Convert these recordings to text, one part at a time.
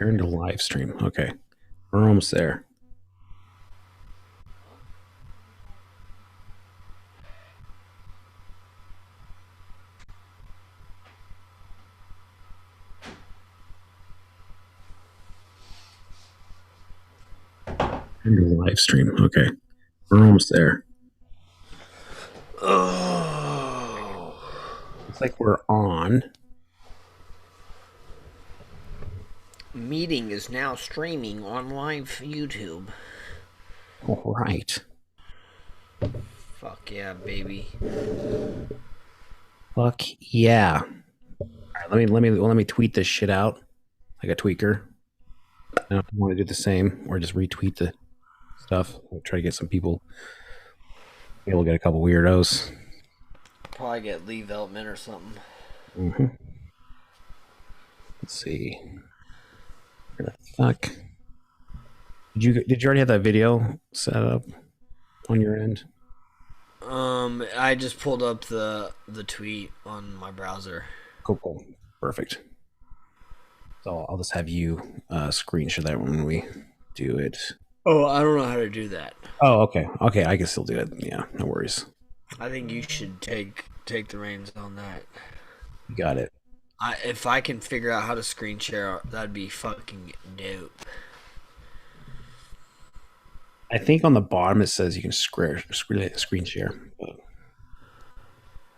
Preparing to live stream. Okay. We're almost there. Preparing to live stream. Okay. We're almost there. Oh. Looks like we're on. Meeting is now streaming on live YouTube. All right. Fuck yeah, baby. Fuck yeah. All right, let me tweet this shit out like a tweaker. Now, if you want to do the same or just retweet the stuff, we'll try to get some people. Maybe we'll get a couple weirdos. Probably get Lee Veltman or something. Mm-hmm. Let's see. Where the fuck? Did you already have that video set up on your end? I just pulled up the tweet on my browser. Cool. Perfect. So I'll just have you screenshot that when we do it. Oh, I don't know how to do that. Oh, okay. Okay, I can still do it. Yeah, no worries. I think you should take the reins on that. You got it. If I can figure out how to screen share, that'd be fucking dope. I think on the bottom it says you can screen share.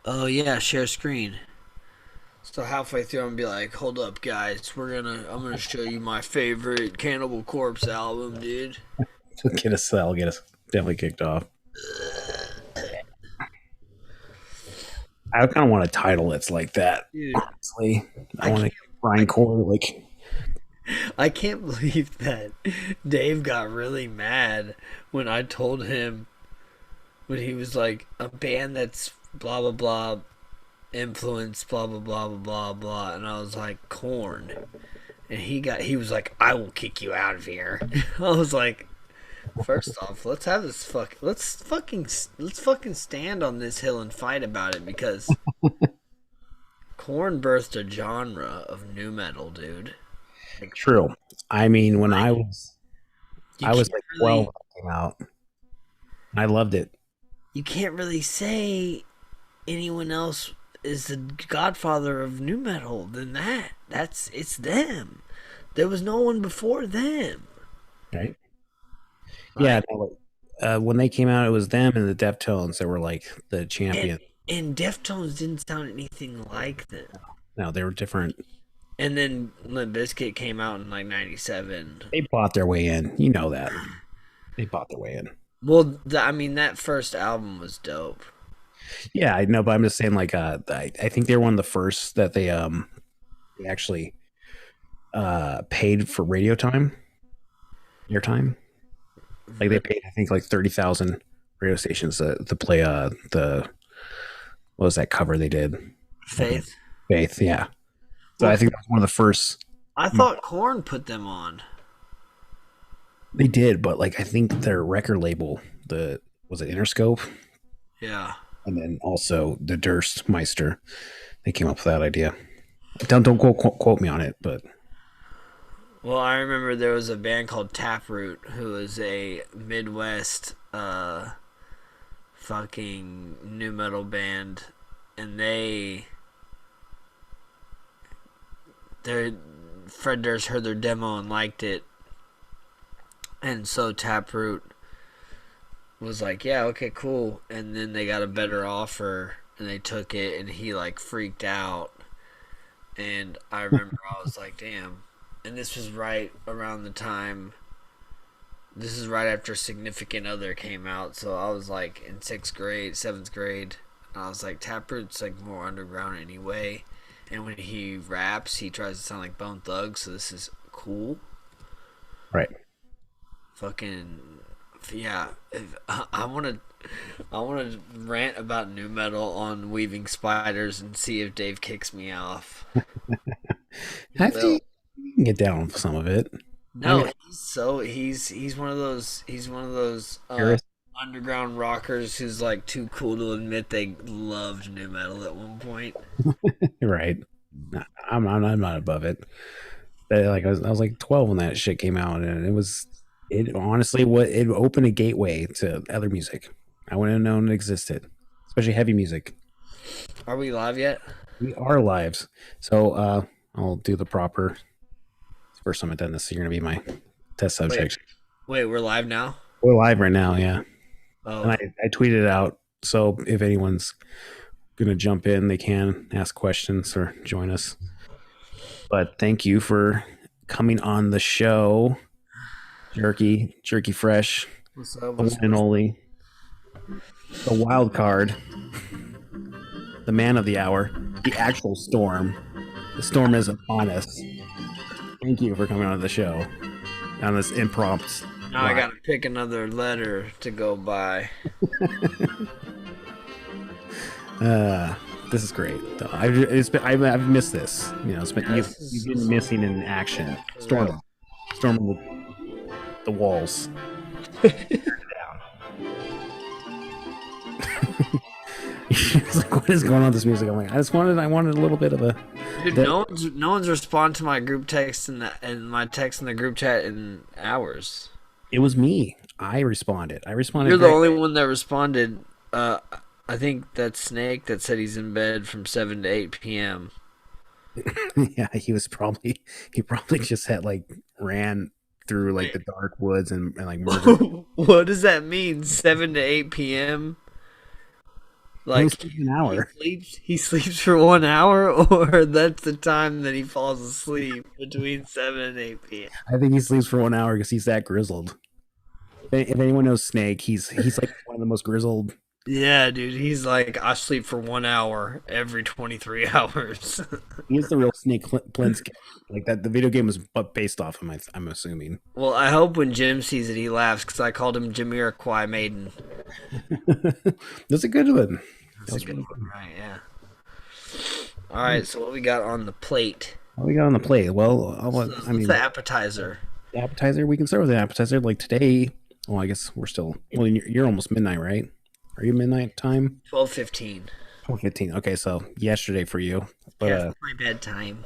Oh yeah, share screen. So halfway through, I'm gonna be like, "Hold up, guys, I'm gonna show you my favorite Cannibal Corpse album, dude." I'll get us definitely kicked off. I kind of want a title that's like that. Dude, honestly, I want to grindcore like. I can't believe that Dave got really mad when I told him when he was like a band that's blah blah blah influence blah blah blah blah blah blah, and I was like Korn, and he was like, "I will kick you out of here." I was like, first off, let's fucking stand on this hill and fight about it, because Korn birthed a genre of nu metal, dude. Like, true. I mean, when I was like 12 when it came out. I loved it. You can't really say anyone else is the godfather of nu metal than that. It's them. There was no one before them. Right? Yeah. No, when they came out, it was them and the Deftones that were like the champion. And Deftones didn't sound anything like them. No, they were different. And then Limp Bizkit came out in like '97. They bought their way in. You know that. They bought their way in. Well, I mean, that first album was dope. Yeah, I know, but I'm just saying, like, I think they were one of the first that they actually paid for radio time, airtime. Like they paid, I think, like 30,000 radio stations to play the what was that cover they did? Faith. Faith, yeah. So I think that was one of the first. I thought Korn put them on. They did, but like I think their record label, was it Interscope? Yeah. And then also the Durstmeister, they came up with that idea. Don't quote me on it, but Well, I remember there was a band called Taproot who was a Midwest fucking nu metal band, and Fred Durst heard their demo and liked it, and so Taproot was like, "Yeah, okay, cool," and then they got a better offer and they took it, and he like freaked out, and I remember I was like, "Damn." And this was right around the time. This is right after Significant Other came out, so I was like in 6th grade, 7th grade, and I was like, Taproot's like more underground anyway, and when he raps, he tries to sound like Bone Thugs, so this is cool. right. Fucking yeah. I want to rant about nu metal on Weaving Spiders and see if Dave kicks me off. I think you can get down with some of it. No, I mean, he's one of those Paris- underground rockers who's like too cool to admit they loved nu metal at one point. right. I'm not above it. I was like 12 when that shit came out, and it honestly what it opened a gateway to other music. I wouldn't have known it existed, especially heavy music. Are we live yet? We are lives, so I'll do the proper. First time I've done this, so you're gonna be my test subject. Wait, we're live now? We're live right now, yeah. Oh, And I tweeted it out, so if anyone's gonna jump in, they can ask questions or join us. But thank you for coming on the show, Jerky Fresh, what's the up? one and only, the wild card, the man of the hour, the actual storm. The storm is upon us. Thank you for coming on the show on this impromptu. Now I gotta pick another letter to go by. This is great. I've missed this. You know, you've been missing in action. Storm the walls. It's like, what is going on with this music? I'm like, I wanted a little bit of a. Dude, no one's responded to my group text and my text in the group chat in hours. It was me. I responded. You're the only one that responded. I think that's Snake that said he's in bed from 7 to 8 p.m. Yeah, he probably just had ran through the dark woods and like murdered. What does that mean? 7 to 8 p.m. Like an hour. He sleeps for 1 hour, or that's the time that he falls asleep between 7 and 8 p.m. I think he sleeps for 1 hour because he's that grizzled. If anyone knows Snake, he's like one of the most grizzled. Yeah, dude, he's like, I sleep for 1 hour every 23 hours. He's the real Snake Plissken. Like that, the video game was based off him. I'm assuming. Well, I hope when Jim sees it, he laughs because I called him Jamiroquai Maiden. That's a good one. That's a good one, right? Yeah. All right, so what we got on the plate? What we got on the plate? Well, what's the appetizer? The appetizer. We can start with the appetizer. Like today. Well, I guess we're still. Well, you're almost midnight, right? Are you midnight time? 12:15. 12:15. Okay, so yesterday for you. But yeah, my bedtime.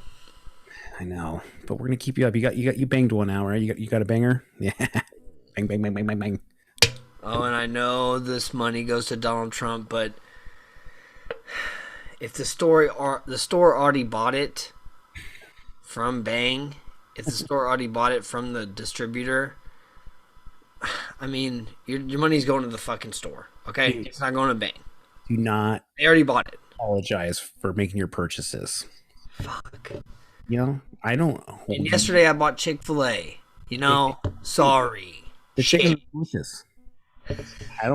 I know, but we're gonna keep you up. You banged 1 hour. You got a banger? Yeah. Bang bang bang bang bang bang. Oh, and I know this money goes to Donald Trump, but if the store already bought it from Bang, if the store already bought it from the distributor, I mean, your money's going to the fucking store. Okay, dude, it's not going to Bang. Do not. They already bought it. Apologize for making your purchases. Fuck. You know, I don't. And yesterday I bought Chick-fil-A. You know, sorry. The chicken is delicious. I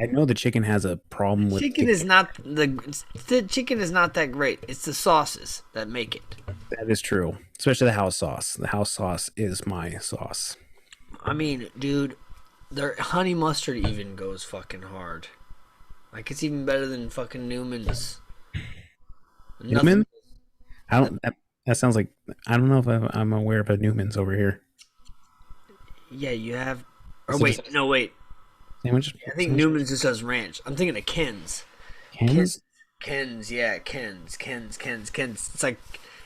know the chicken has a problem with. Chicken is not the chicken is not that great. It's the sauces that make it. That is true, especially the house sauce. The house sauce is my sauce. I mean, dude, their honey mustard even goes fucking hard. Like, it's even better than fucking Newman's. Newman? I don't. That sounds like, I don't know if I'm aware of a Newman's over here. Yeah, you have. Or wait. Sandwich? I think Newman's just has ranch. I'm thinking of Ken's. Ken's? Ken's, yeah, Ken's. It's like,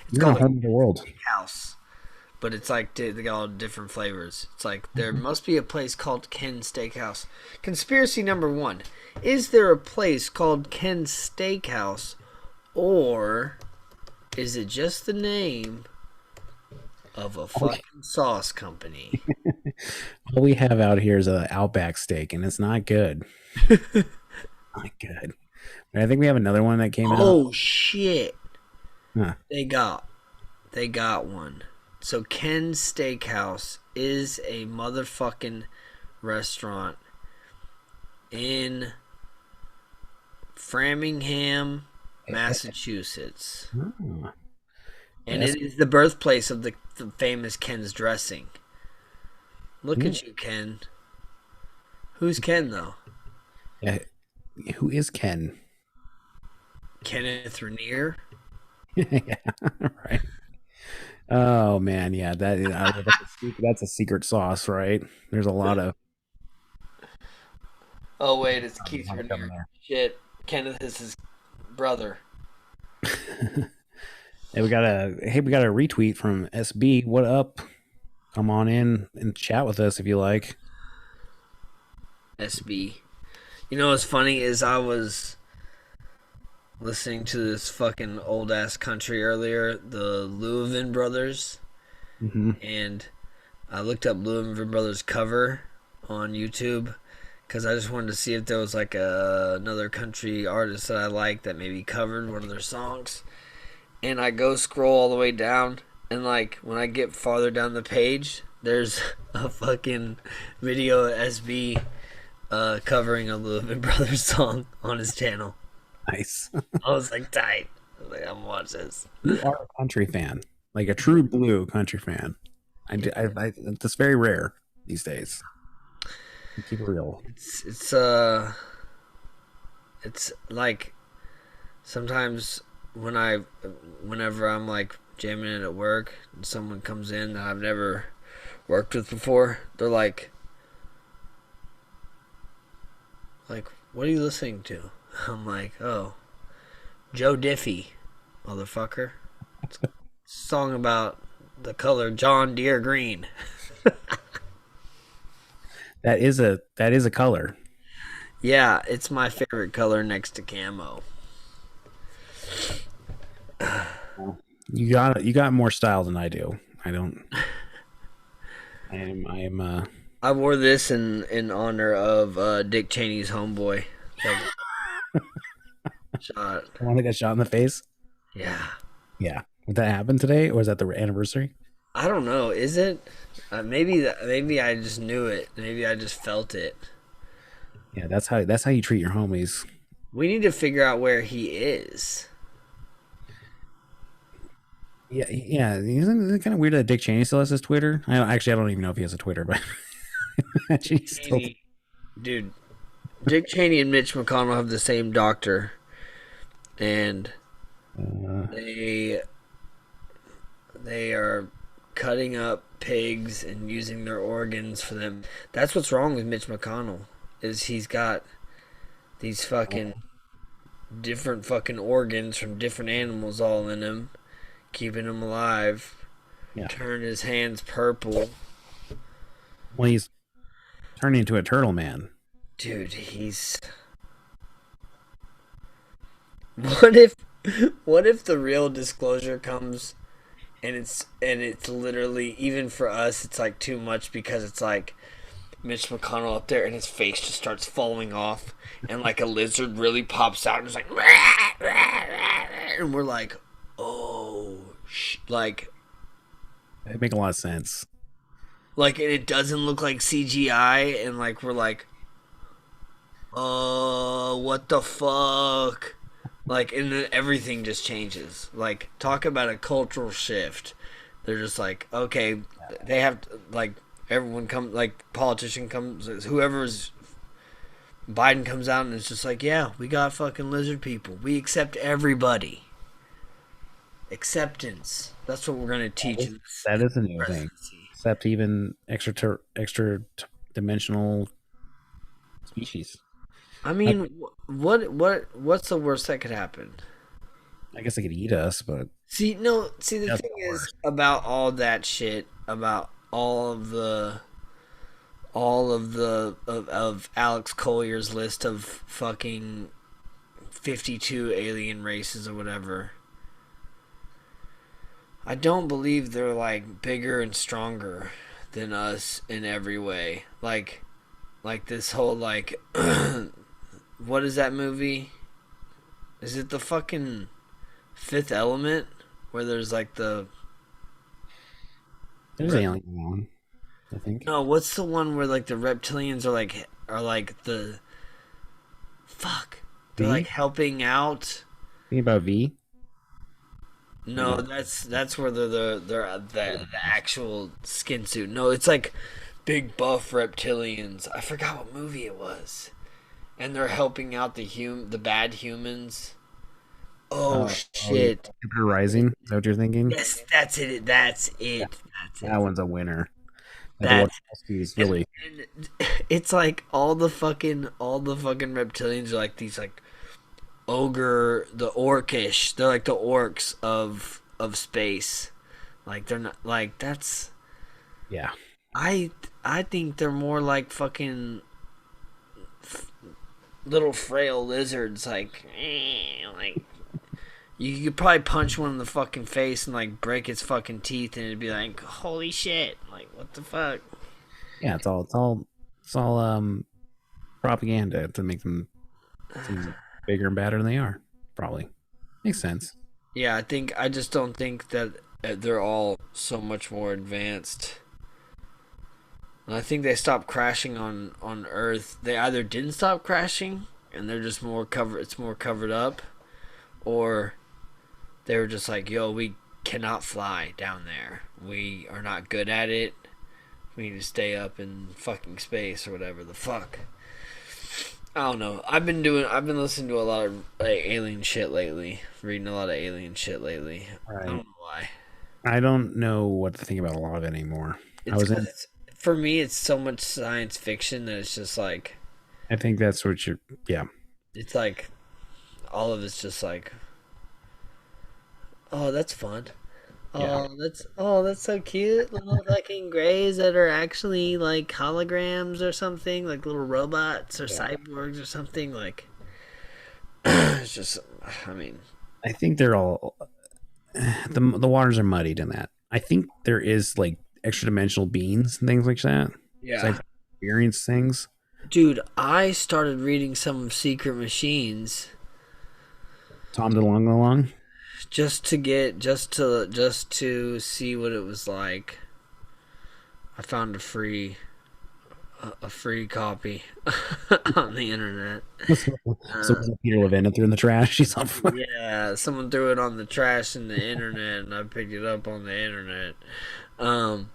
it's called Home of the World House. But it's like they got all different flavors. It's like there must be a place called Ken's Steakhouse. Conspiracy number 1. Is there a place called Ken's Steakhouse, or is it just the name of a fucking sauce company? All we have out here is an Outback steak, and it's not good. Not good. And I think we have another one that came out. Oh, shit. Huh. They got one. So Ken's Steakhouse is a motherfucking restaurant in Framingham, Massachusetts. Oh. And it is the birthplace of the famous Ken's dressing. Look at you, Ken. Who's Ken, though? Yeah. Who is Ken? Kenneth Rainier? Yeah, right. Oh man, yeah, that's a secret sauce, right? There's a lot of. Oh wait, it's Keith Rainier. Shit, Kenneth is his brother. We got a retweet from SB. What up? Come on in and chat with us if you like. SB. You know what's funny is I was listening to this fucking old ass country earlier, the Leuven Brothers, Hmm. and I looked up Leuven Brothers cover on YouTube because I just wanted to see if there was like another country artist that I like that maybe covered one of their songs. And I go scroll all the way down, and like when I get farther down the page, there's a fucking video of SB covering a Leuven Brothers song on his channel. Nice. I was like, tight. I was like, I'm gonna watch this. You are a country fan, like a true blue country fan. That's very rare these days. Keep it real. It's like sometimes whenever I'm like jamming it at work and someone comes in that I've never worked with before, they're like, what are you listening to? I'm like, oh, Joe Diffie, motherfucker. It's a song about the color John Deere green. That is a color. Yeah, it's my favorite color next to camo. You got more style than I do. I don't. I am. I wore this in honor of Dick Cheney's homeboy. Shot. The one that got shot in the face. Yeah. Yeah. Did that happen today, or was that the anniversary? I don't know. Is it? Maybe I just knew it. Maybe I just felt it. Yeah, that's how you treat your homies. We need to figure out where he is. Yeah, yeah. Isn't it kind of weird that Dick Cheney still has his Twitter? I don't even know if he has a Twitter, but he's still. Dude, Dick Cheney and Mitch McConnell have the same doctor, and they are cutting up pigs and using their organs for them. That's what's wrong with Mitch McConnell, is he's got these fucking different fucking organs from different animals all in him, keeping him alive. Yeah. Turn his hands purple. Well, he's turning into a turtle man. Dude, he's... What if the real disclosure comes and it's literally, even for us, it's like too much, because it's like Mitch McConnell up there and his face just starts falling off and like a lizard really pops out and it's like, and we're like, oh, like It make a lot of sense. and it doesn't look like CGI, and like we're like, what the fuck? Like, and then everything just changes. Like, talk about a cultural shift. They're just like, okay, they have to, like, everyone come, like, politician comes, whoever's Biden comes out and it's just like, yeah, we got fucking lizard people. We accept everybody. Acceptance. That's what we're gonna teach. That is a new thing. Except even extra dimensional species. I mean, what's the worst that could happen? I guess they could eat us, but See, the that's thing the is worst. about all that shit, about all of Alex Collier's list of fucking 52 alien races or whatever. I don't believe they're like bigger and stronger than us in every way. Like this whole like what is that movie? Is it the fucking Fifth Element where there's like the There's alien one, I think. no, what's the one where like the reptilians are like the fuck? They're V? like helping out. Think about V. No, that's where they're the actual skin suit. No, it's like big buff reptilians. I forgot what movie it was. And they're helping out the bad humans. Oh shit. Jupiter Rising. Is that what you're thinking? Yes, that's it. That's it. That's it. That one's a winner. That's Is really. and it's like all the fucking reptilians are like these like ogre, the orcish. They're like the orcs of space. Like they're not like that's Yeah. I I think they're more like fucking little frail lizards. Like you could probably punch one in the fucking face and like break its fucking teeth, and it'd be like, holy shit! Like what the fuck? Yeah, it's all propaganda to make them seem bigger and badder than they are. Probably makes sense. Yeah, I just don't think that they're all so much more advanced. And I think they stopped crashing on Earth. They either didn't stop crashing and they're just more covered. It's more covered up, or they were just like, "Yo, we cannot fly down there. We are not good at it. We need to stay up in fucking space or whatever the fuck." I don't know. I've been listening to a lot of like alien shit lately. Reading a lot of alien shit lately. I don't Right. know why. I don't know what to think about a lot of it anymore. I It's was because in. for me it's so much science fiction that it's just like I think that's what you're. Yeah. it's like all of it's just like, oh, that's fun. Yeah. Oh, that's so cute. Little fucking grays that are actually like holograms or something, like little robots or Yeah. cyborgs or something. Like it's just, I mean, I think they're all the waters are muddied in that. I think there is like extra dimensional beings and things like that. So yeah. I've experienced things. Dude, I started reading some of Secret Machines Tom DeLonge along. just to get just to see what it was like. I found a free copy on the internet. So was it Peter Levin threw in the trash? She's on fire. Yeah, someone threw it on the trash in the internet, and I picked it up on the internet. Um,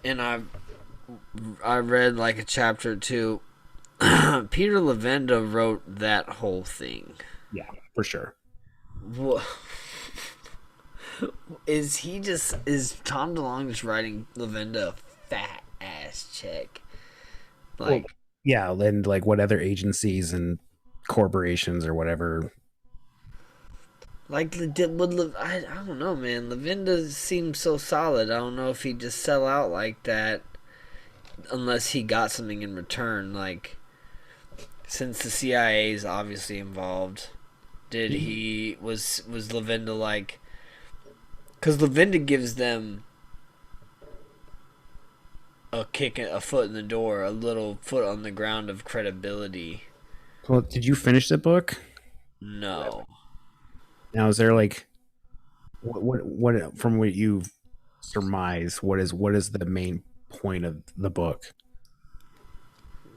and I read like a chapter or two. Peter Levenda wrote that whole thing. Yeah, for sure. Wha- is Tom DeLonge just writing Lavenda a fat ass check? Well, Like yeah, and like what other agencies and corporations or whatever. I don't know, man. Lavenda seems so solid. I don't know if he'd just sell out like that unless he got something in return. Like since the CIA is obviously involved, did he was Lavenda like? Because Lavenda gives them a foot in the door, a little foot on the ground of credibility. Well, did you finish the book? No. Now, is there like what from what you surmise? What is the main point of the book?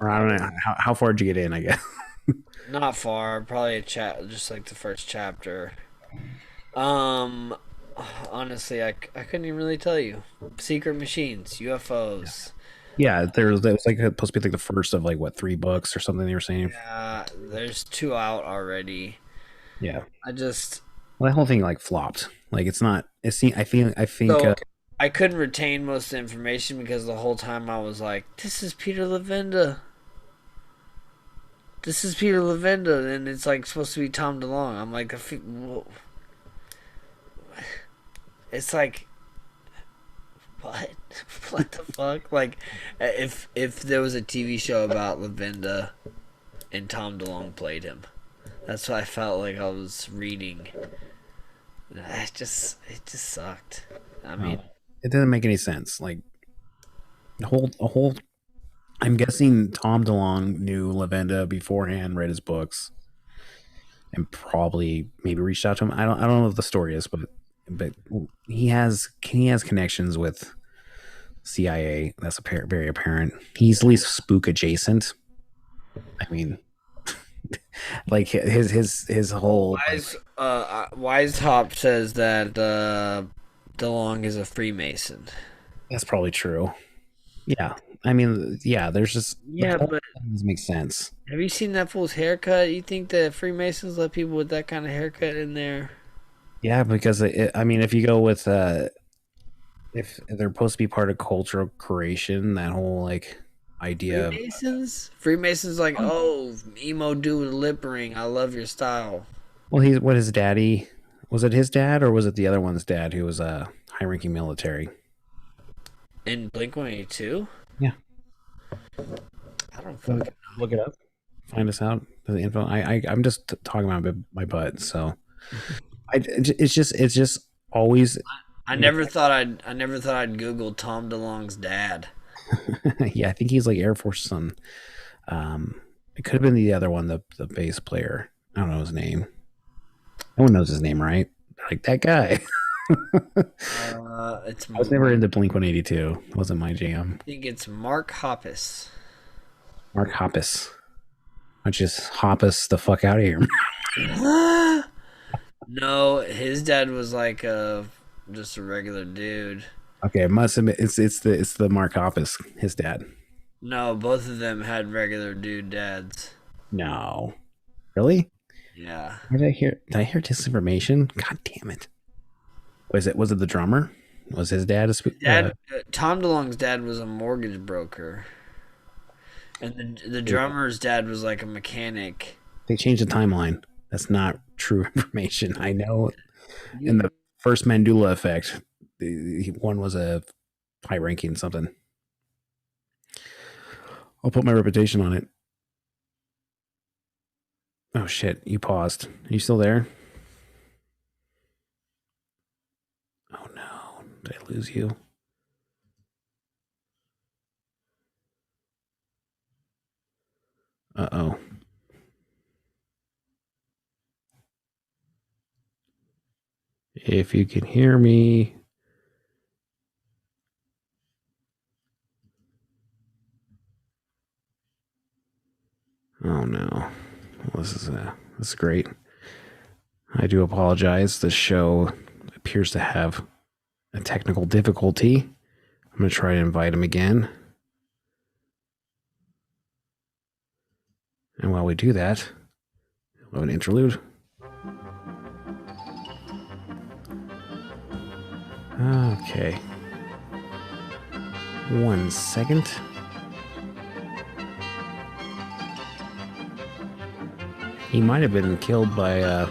Or I don't know how far did you get in? I guess. Not far, probably a chat, just like the first chapter. Um, honestly, I couldn't even really tell you. Secret machines, UFOs. Yeah, there was like supposed to be like the first of like what 3 books or something they were saying. Yeah, there's two out already. Yeah, I just well, that whole thing like flopped. Like it's not. It's I think so I couldn't retain most of the information because the whole time I was like, "This is Peter Lavenda. This is Peter Lavenda," and it's like supposed to be Tom DeLonge. I'm like, whoa. It's like what? What the fuck? Like, if there was a TV show about Lavenda and Tom DeLonge played him, that's what I felt like I was reading. It just sucked. I mean, it didn't make any sense. Like a whole. I'm guessing Tom DeLonge knew Lavenda beforehand, read his books, and probably maybe reached out to him. I don't know what the story is, but he has connections with CIA. That's very apparent. He's at least spook adjacent. I mean, like his whole like, Wise Hop says that DeLonge is a Freemason. that's probably true. Yeah, I mean, yeah. There's just the Yeah, whole but thing doesn't make sense. have you seen that fool's haircut? You think that Freemasons let people with that kind of haircut in there? Yeah, because I mean, if you go with if they're supposed to be part of cultural creation, that whole like idea of Freemasons? Freemasons like, oh, emo dude with a lip ring. I love your style. well, he's what his daddy Was it his dad or was it the other one's dad who was a high-ranking military? In Blink 182? Yeah. I don't fucking Look it up. Find us out the info. I'm just talking about my butt. So it's just always. I never thought I'd Google Tom DeLonge's dad. Yeah, I think he's like Air Force son. It could have been the other one, the bass player. I don't know his name. No one knows his name, right? Like that guy. It's I was never into Blink 182. It wasn't my jam. I think it's Mark Hoppus. Mark Hoppus. Why don't you just hop us the fuck out of here? No, his dad was like just a regular dude. Okay, I must admit it's the Mark Hoppus, his dad. No, both of them had regular dude dads. No. Really? Yeah. What did I hear? Did I hear disinformation? God damn it. Was it the drummer? Was his dad Tom DeLonge's dad was a mortgage broker. And the drummer's dad was like a mechanic. they changed the timeline. That's not true information. I know in the first Mandela effect, one was a high ranking something. I'll put my reputation on it. Oh shit, you paused. Are you still there? Oh no, did I lose you? Uh-oh. If you can hear me. Oh no. Well, this is great. I do apologize. The show appears to have a technical difficulty. I'm going to try to invite him again. And while we do that, we'll have an interlude. Okay. 1 second. He might have been killed by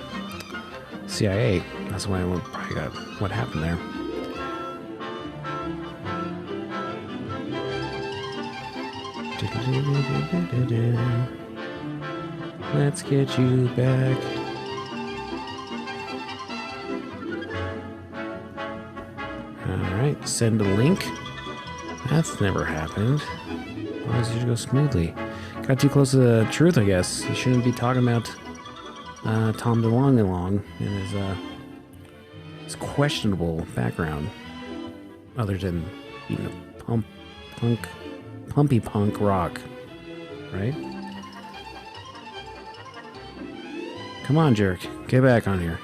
CIA. That's why I probably got what happened there. Let's get you back. Alright, send a link. That's never happened. Why does it go smoothly? Got too close to the truth, I guess. You shouldn't be talking about Tom DeLonge and his questionable background. Other than being a pumpy punk rock. Right? Come on, jerk. Get back on here.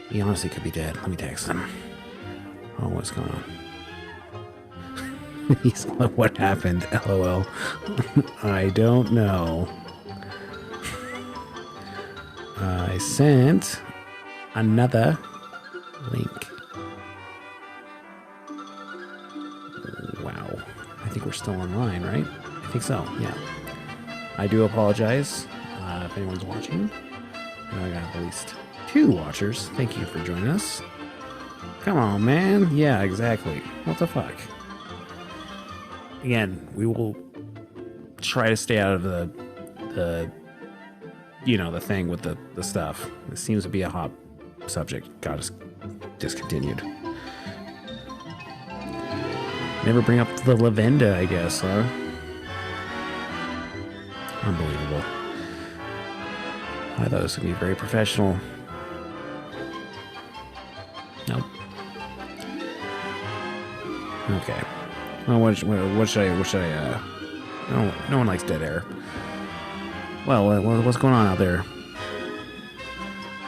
He honestly could be dead. Let me text him. Oh, what's going on? He's like, what happened? LOL. I don't know. I sent another link. Wow. I think we're still online, right? I think so, yeah. I do apologize if anyone's watching. I got at least 2 watchers. Thank you for joining us. Come on, man. Yeah, exactly. What the fuck? Again, we will try to stay out of the thing with the stuff. It seems to be a hot subject. Got us discontinued. Never bring up the Lavenda, I guess, huh? Unbelievable. I thought this would be very professional. Nope. Okay. Well, what should I? No one likes dead air. Well, what's going on out there?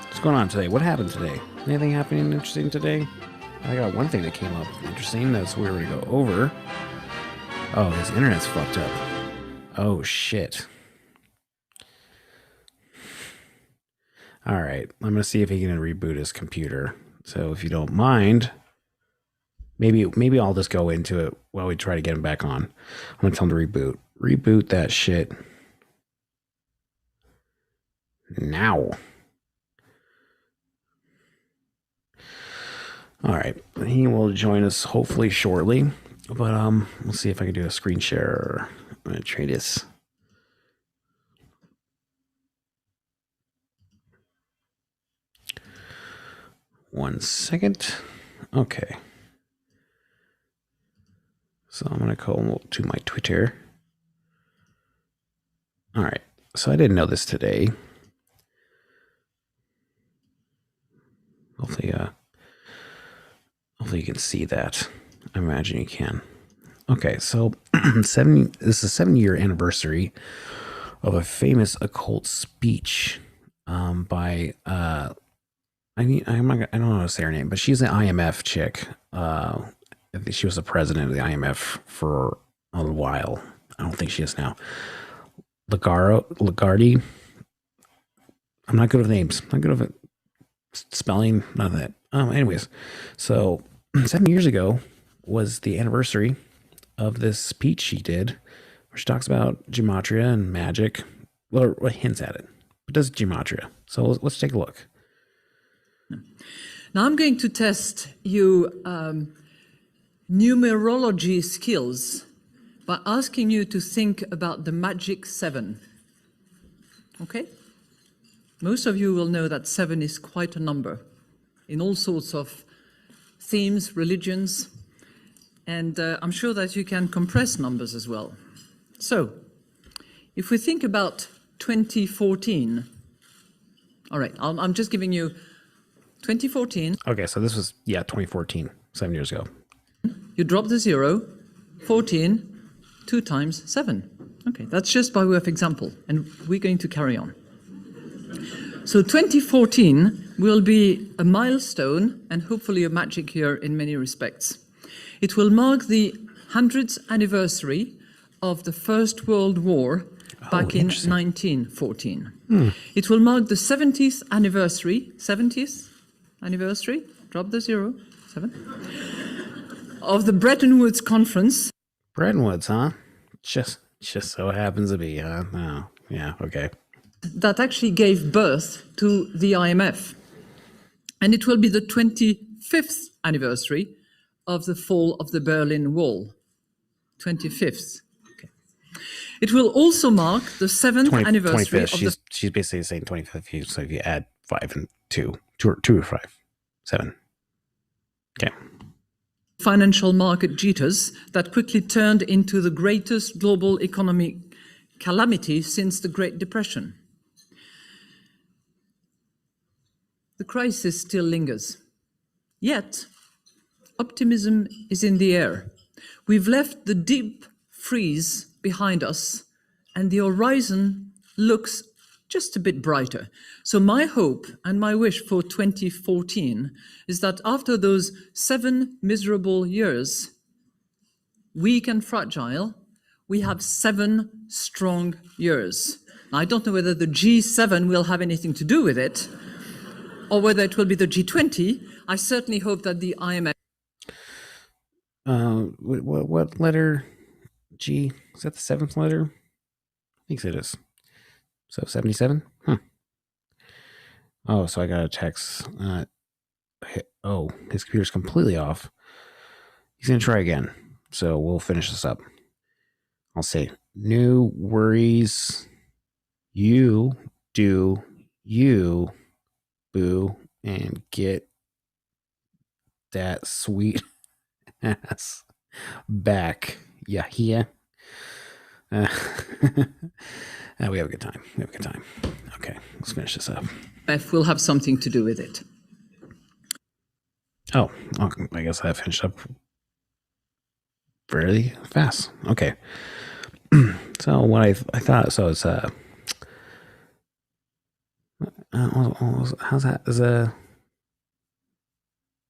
What's going on today? What happened today? Anything happening interesting today? I got one thing that came up interesting. That's what we were going to go over. Oh, his internet's fucked up. Oh, shit. All right. I'm going to see if he can reboot his computer. So if you don't mind, maybe I'll just go into it while we try to get him back on. I'm going to tell him to reboot. Reboot that shit. Now. All right, he will join us hopefully shortly. But we'll see if I can do a screen share. I'm gonna try this. One second. Okay. So I'm gonna go to my Twitter. All right. So I didn't know this today. Hopefully, hopefully you can see that. I imagine you can. Okay, so this is a 7-year anniversary of a famous occult speech by I don't know how to say her name, but she's an IMF chick. I think she was the president of the IMF for a while. I don't think she is now. Lagarde. I'm not good with names. I'm not good with spelling. None of that. Anyways, so 7 years ago was the anniversary of this speech she did, where she talks about gematria and magic. Well, hints at it, but does gematria. So let's take a look. Now I'm going to test your numerology skills by asking you to think about the magic 7. Okay? Most of you will know that 7 is quite a number in all sorts of themes, religions, and I'm sure that you can compress numbers as well. So, if we think about 2014, all right, I'm just giving you 2014. Okay, so this was 2014, 7 years ago. You drop the 0, 14, 2 times 7. Okay, that's just by way of example, and we're going to carry on. So 2014 will be a milestone and hopefully a magic year in many respects. It will mark the 100th anniversary of the First World War back in 1914. It will mark the 70th anniversary, drop the 0, 7, of the Bretton Woods Conference. Bretton Woods, huh? Just so happens to be, huh? Oh, yeah, okay. That actually gave birth to the IMF. And it will be the 25th anniversary of the fall of the Berlin Wall. 25th. Okay. It will also mark the 7th anniversary 25th. of She's basically saying 25th. So if you add 5 and 2 or 5, 7. Okay. Financial market jitters that quickly turned into the greatest global economic calamity since the Great Depression. The crisis still lingers. Yet, optimism is in the air. We've left the deep freeze behind us, and the horizon looks just a bit brighter. So my hope and my wish for 2014 is that after those 7 miserable years, weak and fragile, we have 7 strong years. Now, I don't know whether the G7 will have anything to do with it, or whether it will be the G20. I certainly hope that the IMF... What letter? G? Is that the 7th letter? I think it is. So 77? Huh. Oh, so I got a text. His computer's completely off. He's going to try again. So we'll finish this up. I'll say, no worries. You do you, boo, and get that sweet ass back. Yeah. We have a good time. Okay, let's finish this up. IMF will have something to do with it. Oh, I guess I finished up fairly fast. Okay. So what I thought, so it's how's that? Is a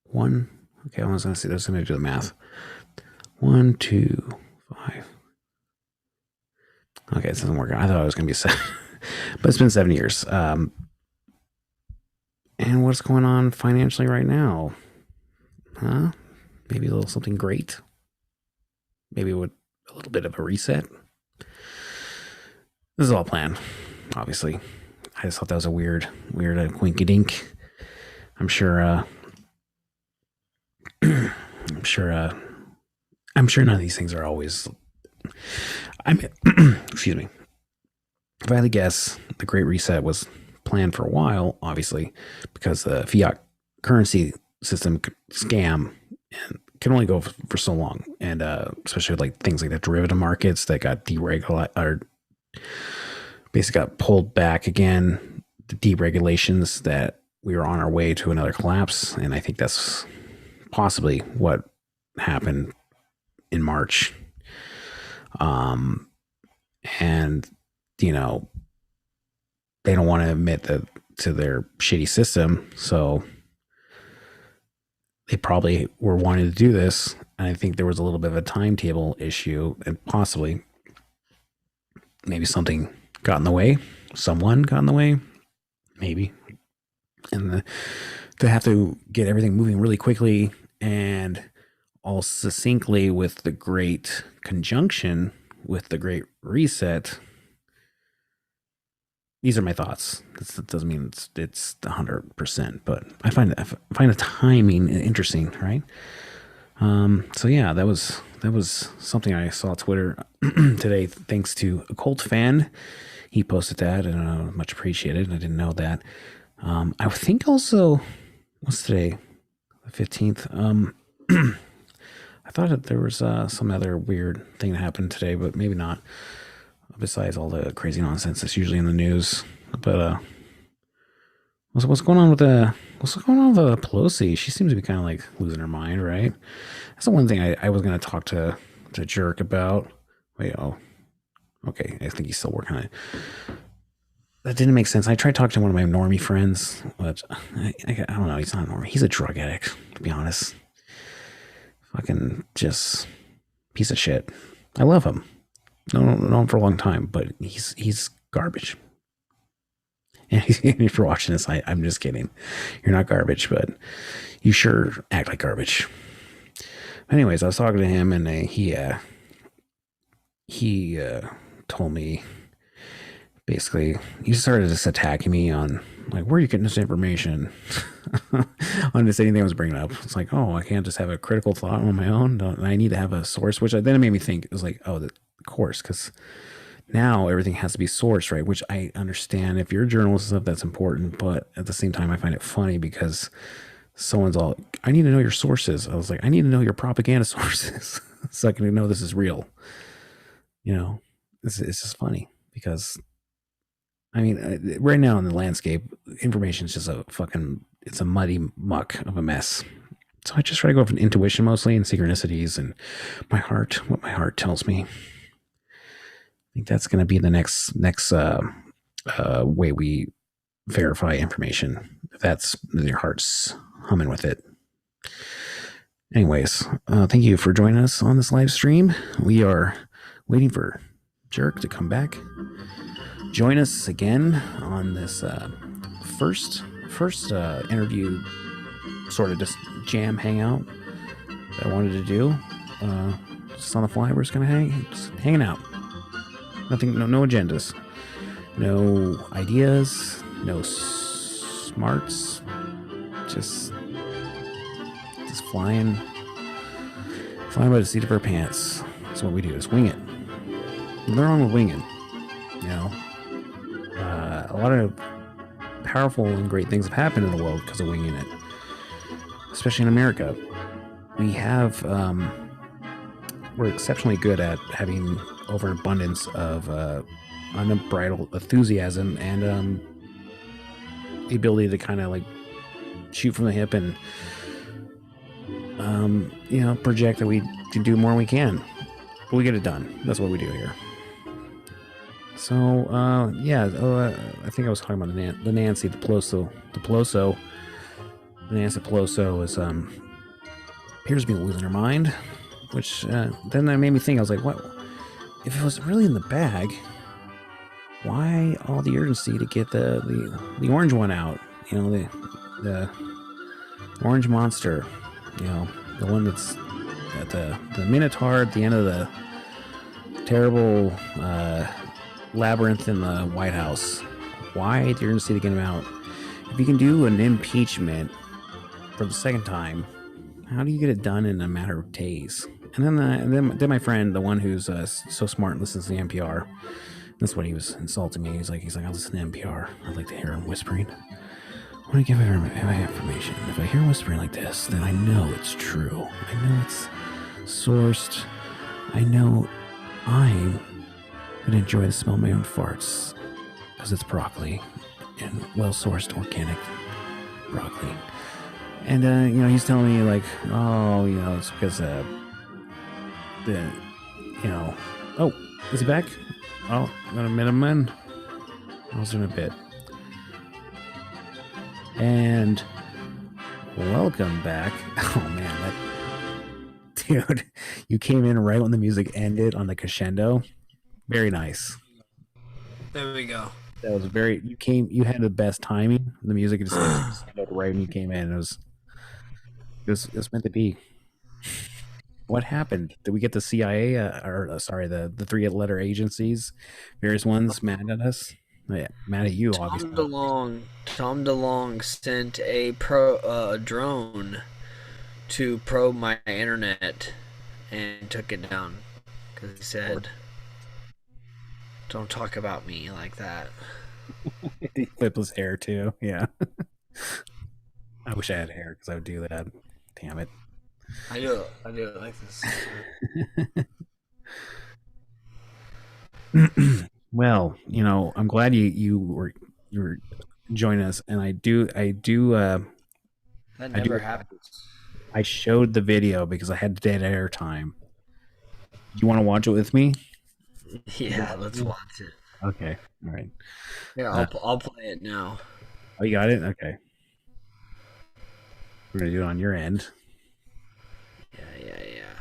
1? Okay, I was gonna see. There's gonna do the math. 1, 2, 5. Okay, it doesn't work. I thought it was gonna be 7, but it's been 7 years. And what's going on financially right now? Huh? Maybe a little something great. Maybe with a little bit of a reset. This is all planned, obviously. I just thought that was a weird quinky dink. I'm sure I'm sure. I'm sure none of these things are always. I mean, excuse me. If I had to guess, the Great Reset was planned for a while, obviously, because the fiat currency system scam and can only go for so long, and especially with like things like the derivative markets that got deregulated or basically got pulled back again. The deregulations that we were on our way to another collapse, and I think that's possibly what happened in March. And you know, they don't want to admit that to their shitty system, so they probably were wanting to do this. And I think there was a little bit of a timetable issue, and possibly maybe something got in the way. Someone got in the way, maybe. And to have to get everything moving really quickly and all succinctly with the Great Conjunction, with the Great Reset. These are my thoughts. That doesn't mean it's 100%, but I find the timing interesting, right? So yeah, that was something I saw on Twitter today, thanks to Occult Fan. He posted that, and much appreciated. I didn't know that. I think also, what's today? The 15th. I thought that there was some other weird thing that happened today, but maybe not. Besides all the crazy nonsense that's usually in the news. But what's going on with Pelosi? She seems to be kind of like losing her mind, right? That's the one thing I was going to talk to Jerk about. Wait, okay. I think he's still working on it. That didn't make sense. I tried talking to one of my normie friends, but I don't know. He's not a normie. He's a drug addict, to be honest. Fucking just piece of shit. I love him. Known him for a long time, but he's garbage. And if you're watching this, I'm just kidding. You're not garbage, but you sure act like garbage. Anyways, I was talking to him, and he told me, basically, he started just attacking me on, like, where are you getting this information? On just anything I was bringing up. It's like, oh, I can't just have a critical thought on my own. I need to have a source, which then it made me think. It was like, oh, of course, because now everything has to be sourced, right? Which I understand. If you're a journalist and stuff, that's important. But at the same time, I find it funny because someone's all, I need to know your sources. I was like, I need to know your propaganda sources so I can know this is real. You know, it's just funny because, I mean, right now in the landscape, information is just it's a muddy muck of a mess. So I just try to go for intuition mostly and synchronicities and what my heart tells me. I think that's going to be the next way we verify information. If that's your heart's humming with it. Anyways, thank you for joining us on this live stream. We are waiting for Jerk to come back. Join us again on this first interview, sort of just jam hangout that I wanted to do. Just on the fly, we're just hanging out. Nothing, no agendas, no ideas, no smarts, just flying by the seat of our pants. That's what we do, is wing it. Nothing wrong with winging, you know. A lot of powerful and great things have happened in the world because of winging it, especially in America. We have, we're exceptionally good at having overabundance of unbridled enthusiasm and the ability to kind of like shoot from the hip and project that we can do more than we can, but we get it done. That's what we do here. So I think I was talking about the Nancy Pelosi. Nancy Pelosi is appears to be losing her mind, which then that made me think. I was like, what if it was really in the bag? Why all the urgency to get the orange one out? You know, the orange monster. You know, the one that's at the Minotaur at the end of the terrible labyrinth in the White House. Why the urgency to get him out? If you can do an impeachment for the second time, How do you get it done in a matter of days? And then my friend, the one who's so smart and listens to the NPR, that's what he was insulting me. He's like, I listen to NPR. I'd like to hear him whispering. I want to give my information. If I hear whispering like this, then I know it's true. I know it's sourced. I know I'm gonna enjoy the smell of my own farts because it's broccoli and well-sourced organic broccoli. And he's telling me like, oh, it's because oh, is he back? Oh, I'm gonna admit him in. I was in a bit. And welcome back. Oh man, dude, you came in right when the music ended on the crescendo. Very nice. There we go. That was you had the best timing. The music just right when you came in. It was meant to be. What happened? Did we get the CIA the 3-letter agencies, various ones mad at us? Yeah, mad at you, obviously. Tom DeLonge sent a drone to probe my internet and took it down because he said, "Don't talk about me like that." He flipped his hair too. Yeah. I wish I had hair because I would do that. Damn it. I do it like this. Well, I'm glad you were joining us, and I do. That never happens. I showed the video because I had dead air time. Do you want to watch it with me? Yeah, let's watch it. Okay, all right. Yeah, I'll play it now. Oh, you got it? Okay. We're gonna do it on your end. Yeah.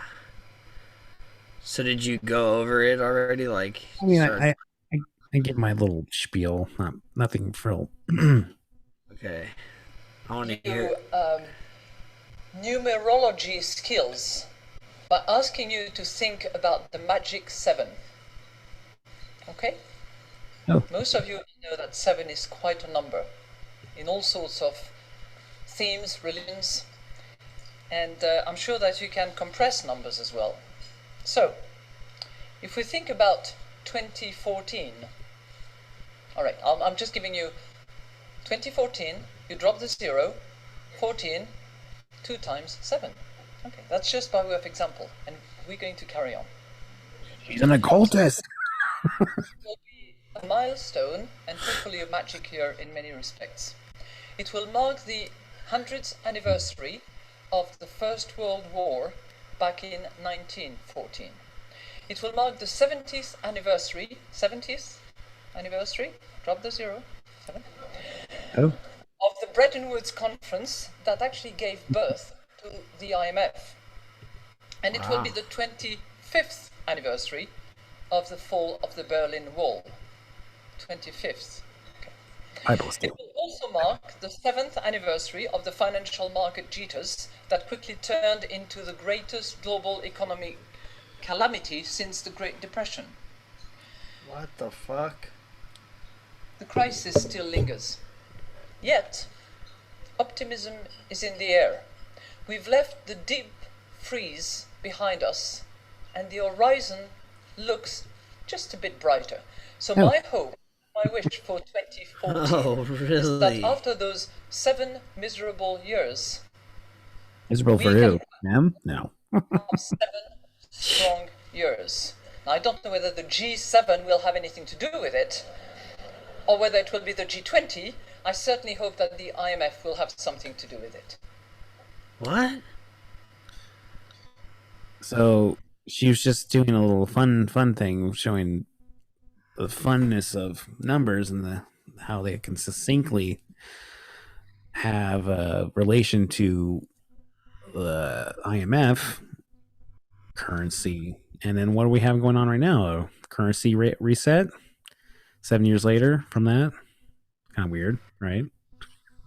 So did you go over it already? Like, I mean, I give my little spiel. Nothing frill. Okay. I want to hear numerology skills by asking you to think about the magic 7. Okay? Oh. Most of you know that 7 is quite a number in all sorts of themes, religions, and I'm sure that you can compress numbers as well. So, if we think about 2014, all right, I'm just giving you 2014, you drop the 0, 14, 2 times 7. Okay, that's just by way of example, and we're going to carry on. He's an occultist. It will be a milestone and hopefully a magic year in many respects. It will mark the 100th anniversary of the First World War back in 1914. It will mark the 70th anniversary, drop the 0, 7, of the Bretton Woods Conference that actually gave birth to the IMF. And it will be the 25th anniversary of the fall of the Berlin Wall. 25th. It will also mark the 7th anniversary of the financial market jitters that quickly turned into the greatest global economic calamity since the Great Depression. What the fuck? The crisis still lingers. Yet, optimism is in the air. We've left the deep freeze behind us, and the horizon looks just a bit brighter. So my hope, my wish for 2014 is that after those 7 miserable years, miserable for you, ma'am? No. 7 strong years. Now, I don't know whether the G7 will have anything to do with it, or whether it will be the G20. I certainly hope that the IMF will have something to do with it. What? So she was just doing a little fun thing, showing the funness of numbers and how they can succinctly have a relation to the IMF currency. And then what do we have going on right now? A currency reset 7 years later from that. Kind of weird, right?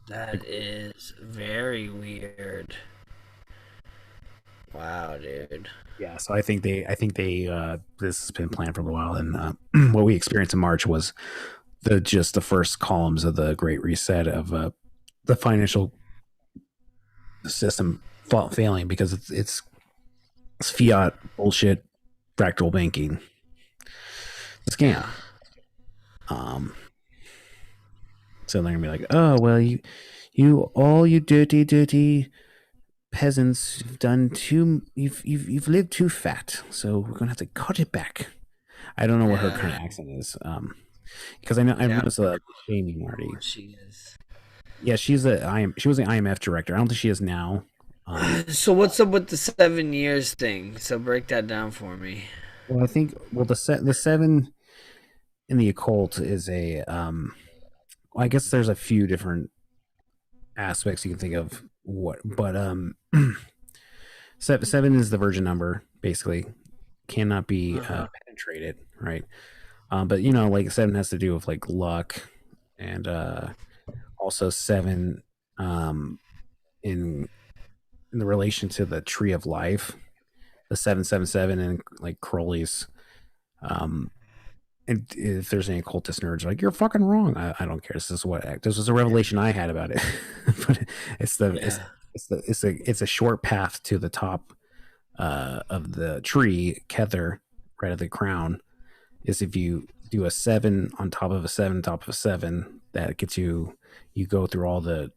That is very weird. Wow, dude. Yeah, so I think they this has been planned for a while, and what we experienced in March was just the first columns of the Great Reset of the financial system failing because it's fiat bullshit, fractal banking, scam. So they're gonna be like, oh well, you dirty peasants, you've lived too fat, so we're gonna have to cut it back. I don't know what her kind of accent is, because I've noticed shaming Marty. She is. Yeah, she was the IMF director. I don't think she is now. So what's up with the 7 years thing? So break that down for me. Well, I think the 7 in the occult is a I guess there's a few different aspects you can think of but 7 is the virgin number, basically. Cannot be penetrated, right? But like 7 has to do with like luck, and also 7 in the relation to the tree of life, the 777, and like Crowley's. And if there's any occultist nerds like, you're fucking wrong, I don't care. This was a revelation I had about it. But it's a short path to the top of the tree, Kether, right at the crown. Is if you do a 7 on top of a 7 top of a 7, that gets you go through all the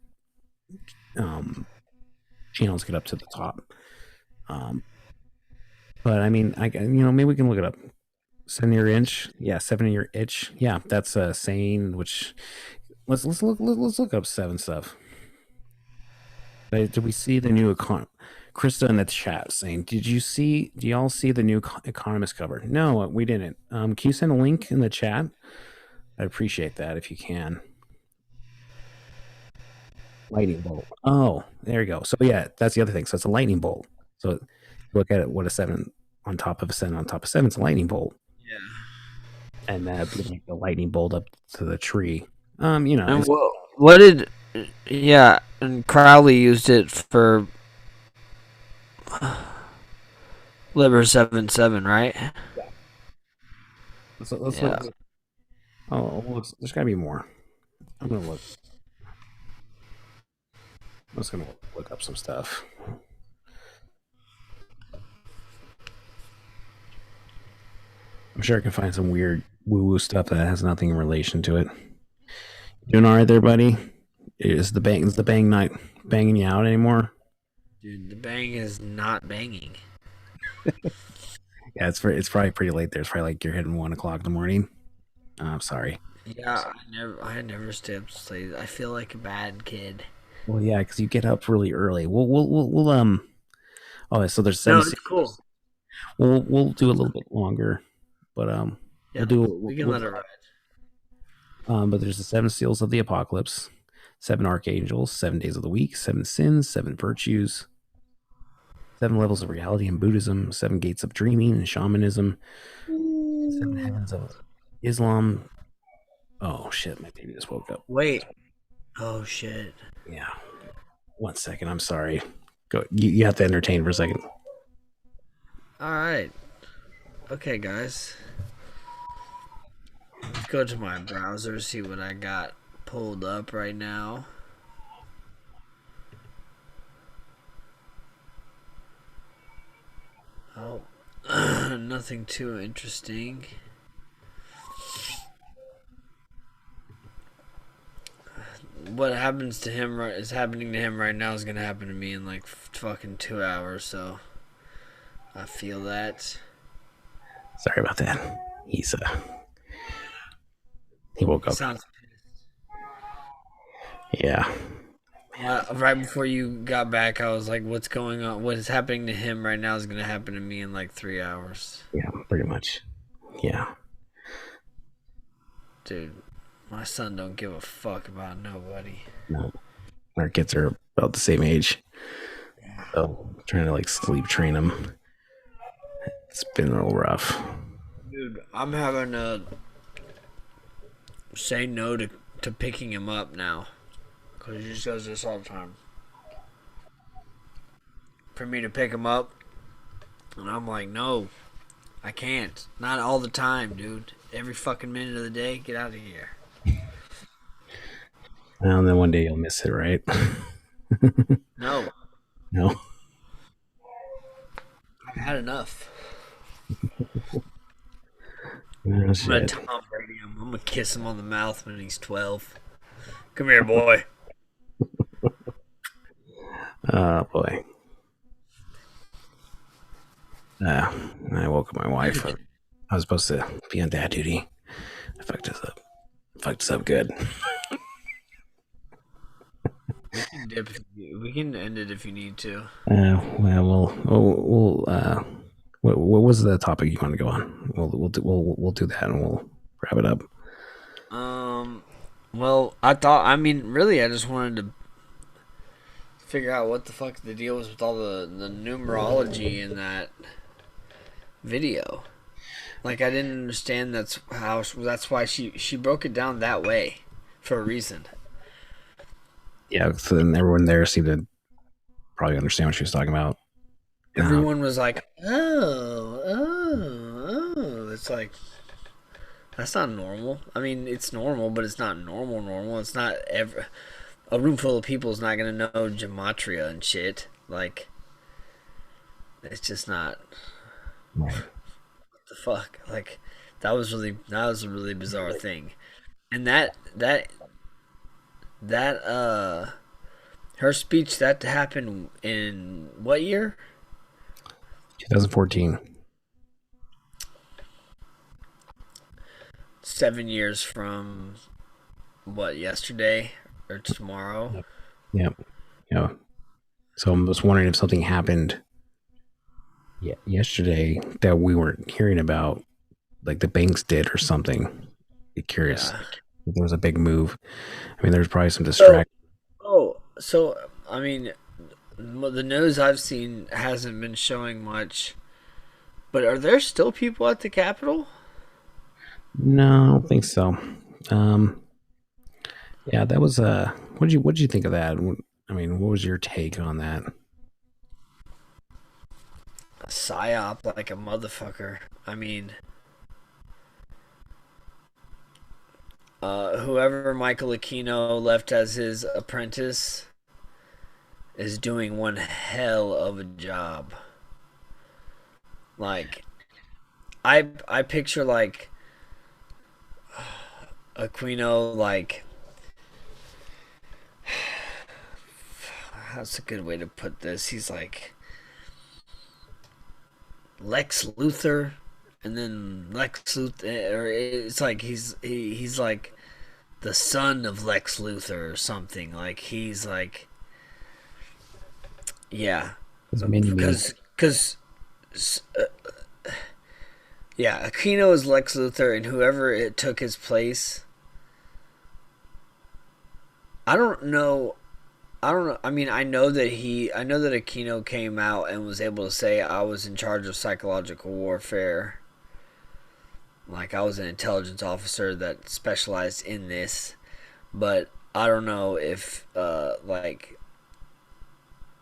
channels, get up to the top. But I mean, maybe we can look it up. 7-year itch, yeah, 7-year itch, yeah. That's a saying. Which let's look up 7 stuff. Did we see the new Krista in the chat saying, do y'all see the new Economist cover? No, we didn't. Can you send a link in the chat? I'd appreciate that if you can. Lightning bolt. Oh, there you go. So yeah, that's the other thing. So it's a lightning bolt. So look at it. What a 7 on top of a 7 on top of 7 is a lightning bolt. Yeah. And that'd be like the lightning bolt up to the tree. And what did? Yeah, and Crowley used it for Liber 77, right? Yeah. Let's look. Oh, there's gotta be more. I'm gonna look. I'm just gonna look up some stuff. I'm sure I can find some weird woo-woo stuff that has nothing in relation to it. Doing all right there, buddy? Is the bang not banging you out anymore? Dude, the bang is not banging. Yeah, it's probably pretty late there. It's probably like you're hitting 1 o'clock in the morning. I'm sorry. Yeah, I never stay up to late. I feel like a bad kid. Well, yeah, because you get up really early. We'll Oh, so there's 7. No, it's cool. We'll do a little bit longer, but we can let it ride. But there's the 7 seals of the apocalypse, 7 archangels, 7 days of the week, 7 sins, 7 virtues, 7 levels of reality in Buddhism, 7 gates of dreaming and shamanism, 7 heavens of Islam. Oh shit, my baby just woke up. Wait. Oh shit. Yeah. 1 second, I'm sorry. Go. You have to entertain for a second. All right. Okay, guys. Let's go to my browser, see what I got pulled up right now. Oh, nothing too interesting. What happens to him is happening to him right now is gonna happen to me in like fucking 2 hours. So I feel that. Sorry about that. He woke up. Sounds pissed. Yeah. Right before you got back, I was like, "What's going on? What is happening to him right now is gonna happen to me in like 3 hours." Yeah, pretty much. Yeah. Dude. My son don't give a fuck about nobody. No. Our kids are about the same age. So I'm trying to like sleep train them. It's been a little rough. Dude, I'm having to say no to picking him up now. Because he just does this all the time. For me to pick him up. And I'm like, no. I can't. Not all the time, dude. Every fucking minute of the day, get out of here. Well, and then one day you'll miss it, right? No. No. I've had enough. Oh, I'm gonna shit. Tom Brady him. I'm gonna kiss him on the mouth when he's 12. Come here, boy. Oh boy. I woke up my wife. I was supposed to be on dad duty. I fucked this up. Fucked this up good. We can end it if you need to. Well, what was the topic you want to go on? We'll do that and we'll wrap it up. Well, I mean, really, I just wanted to figure out what the fuck the deal was with all the numerology in that video. Like, I didn't understand that's why she broke it down that way for a reason. Yeah, so then everyone there seemed to probably understand what she was talking about. Everyone was like, oh. It's like, that's not normal. I mean, it's normal, but it's not normal. It's not ever. A room full of people is not going to know gematria and shit. Like, it's just not. Right. What the fuck? Like, that was a really bizarre thing. And that her speech, that happened in what year? 2014. 7 years from what, yesterday or tomorrow? Yep. Yeah. So I'm just wondering if something happened yesterday that we weren't hearing about, like the banks did or something. Be curious. Yeah. If there was a big move. I mean, there's probably some distraction. So I mean, the news I've seen hasn't been showing much. But are there still people at the Capitol? No, I don't think so. Yeah, that was what did you think of that? I mean, what was your take on that? A psyop like a motherfucker. I mean, whoever Michael Aquino left as his apprentice is doing one hell of a job. Like, I picture like Aquino, like, that's a good way to put this. He's like Lex Luthor, and then Lex Luthor, or it's like he's like the son of Lex Luthor or something. Like, he's like, yeah, because yeah, Aquino is Lex Luthor, and whoever it took his place, I don't know. I mean, I know that Aquino came out and was able to say, I was in charge of psychological warfare. Like, I was an intelligence officer that specialized in this. But I don't know if, like,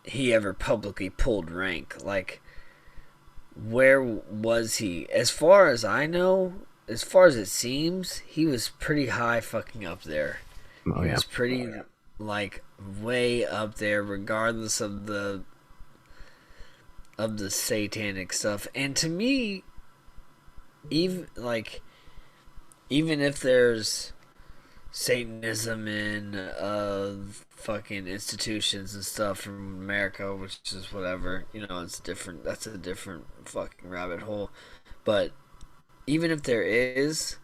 he ever publicly pulled rank. Like, where was he? As far as I know, as far as it seems, he was pretty high fucking up there. Oh, He yeah. was pretty, like, way up there, regardless of the satanic stuff. And to me, even if there's Satanism in fucking institutions and stuff from America, which is whatever, it's different. That's a different fucking rabbit hole. But even if there is,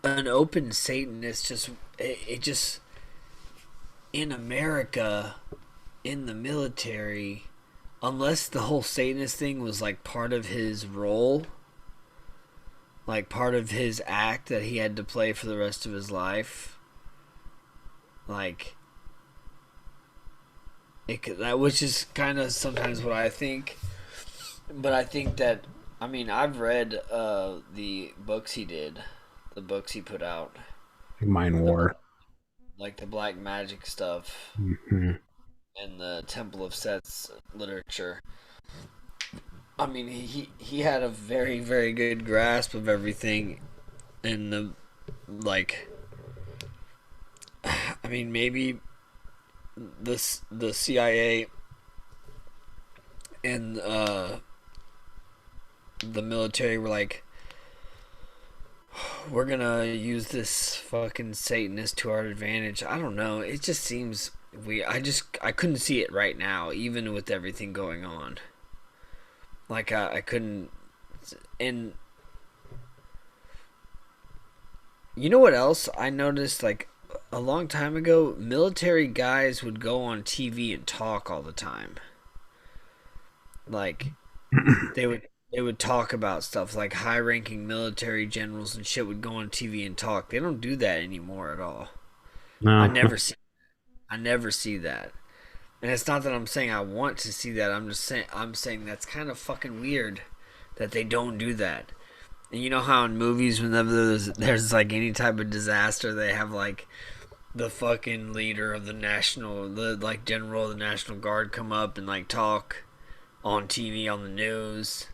an open Satanist just in America, in the military, unless the whole Satanist thing was like part of his role, like part of his act that he had to play for the rest of his life, like that, which is kind of sometimes what I think. But I think that, I mean, I've read the books he did. The books he put out, Mind War. like the black magic stuff Mm-hmm. and the Temple of Set's literature. I mean, he had a very, very good grasp of everything, and I mean, maybe the CIA and the military were like, we're gonna use this fucking Satanist to our advantage. I don't know. It just seems I couldn't see it right now, even with everything going on. Like I couldn't. And you know what else I noticed? Like a long time ago, military guys would go on TV and talk all the time. Like they would talk about stuff like high-ranking military generals and shit would go on TV and talk. They don't do that anymore at all. I No, never see I never see that. And it's not that I'm saying I want to see that. I'm saying that's kind of fucking weird that they don't do that. And you know how in movies whenever there's like any type of disaster they have like the fucking leader of the like general of the National Guard come up and like talk on TV on the news.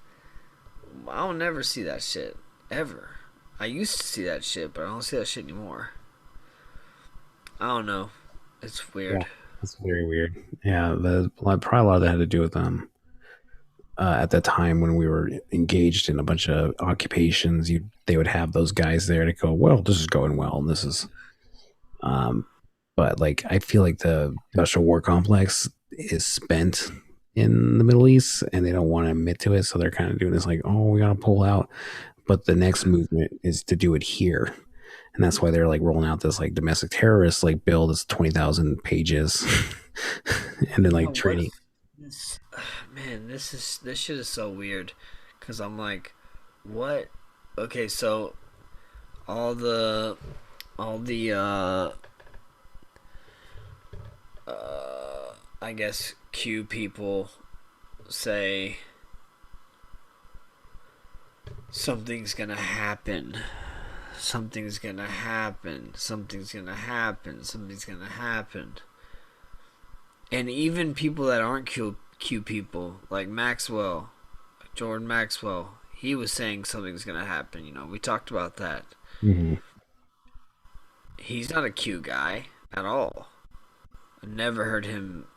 I'll never see that shit ever. I used to see that shit, but I don't see that shit anymore. I don't know. It's yeah, weird. it's very weird. Yeah, probably a lot of that had to do with at that time when we were engaged in a bunch of occupations. They would have those guys there to go, well, this is going well, and this is um, but like I feel like the industrial war complex is spent in the Middle East, and they don't want to admit to it, so they're kind of doing this like, oh, we gotta pull out. But the next movement is to do it here, and that's why they're like rolling out this like domestic terrorist like bill that's 20,000 pages, and then like What training. if this? Man, this shit is so weird. Cause I'm like, what? Okay, so all the all the I guess Q people say something's gonna happen. Something's gonna happen. Something's gonna happen. Something's gonna happen. And even people that aren't Q people, like Maxwell, Jordan Maxwell, he was saying something's gonna happen. You know, we talked about that. Mhm. He's not a Q guy at all. I never heard him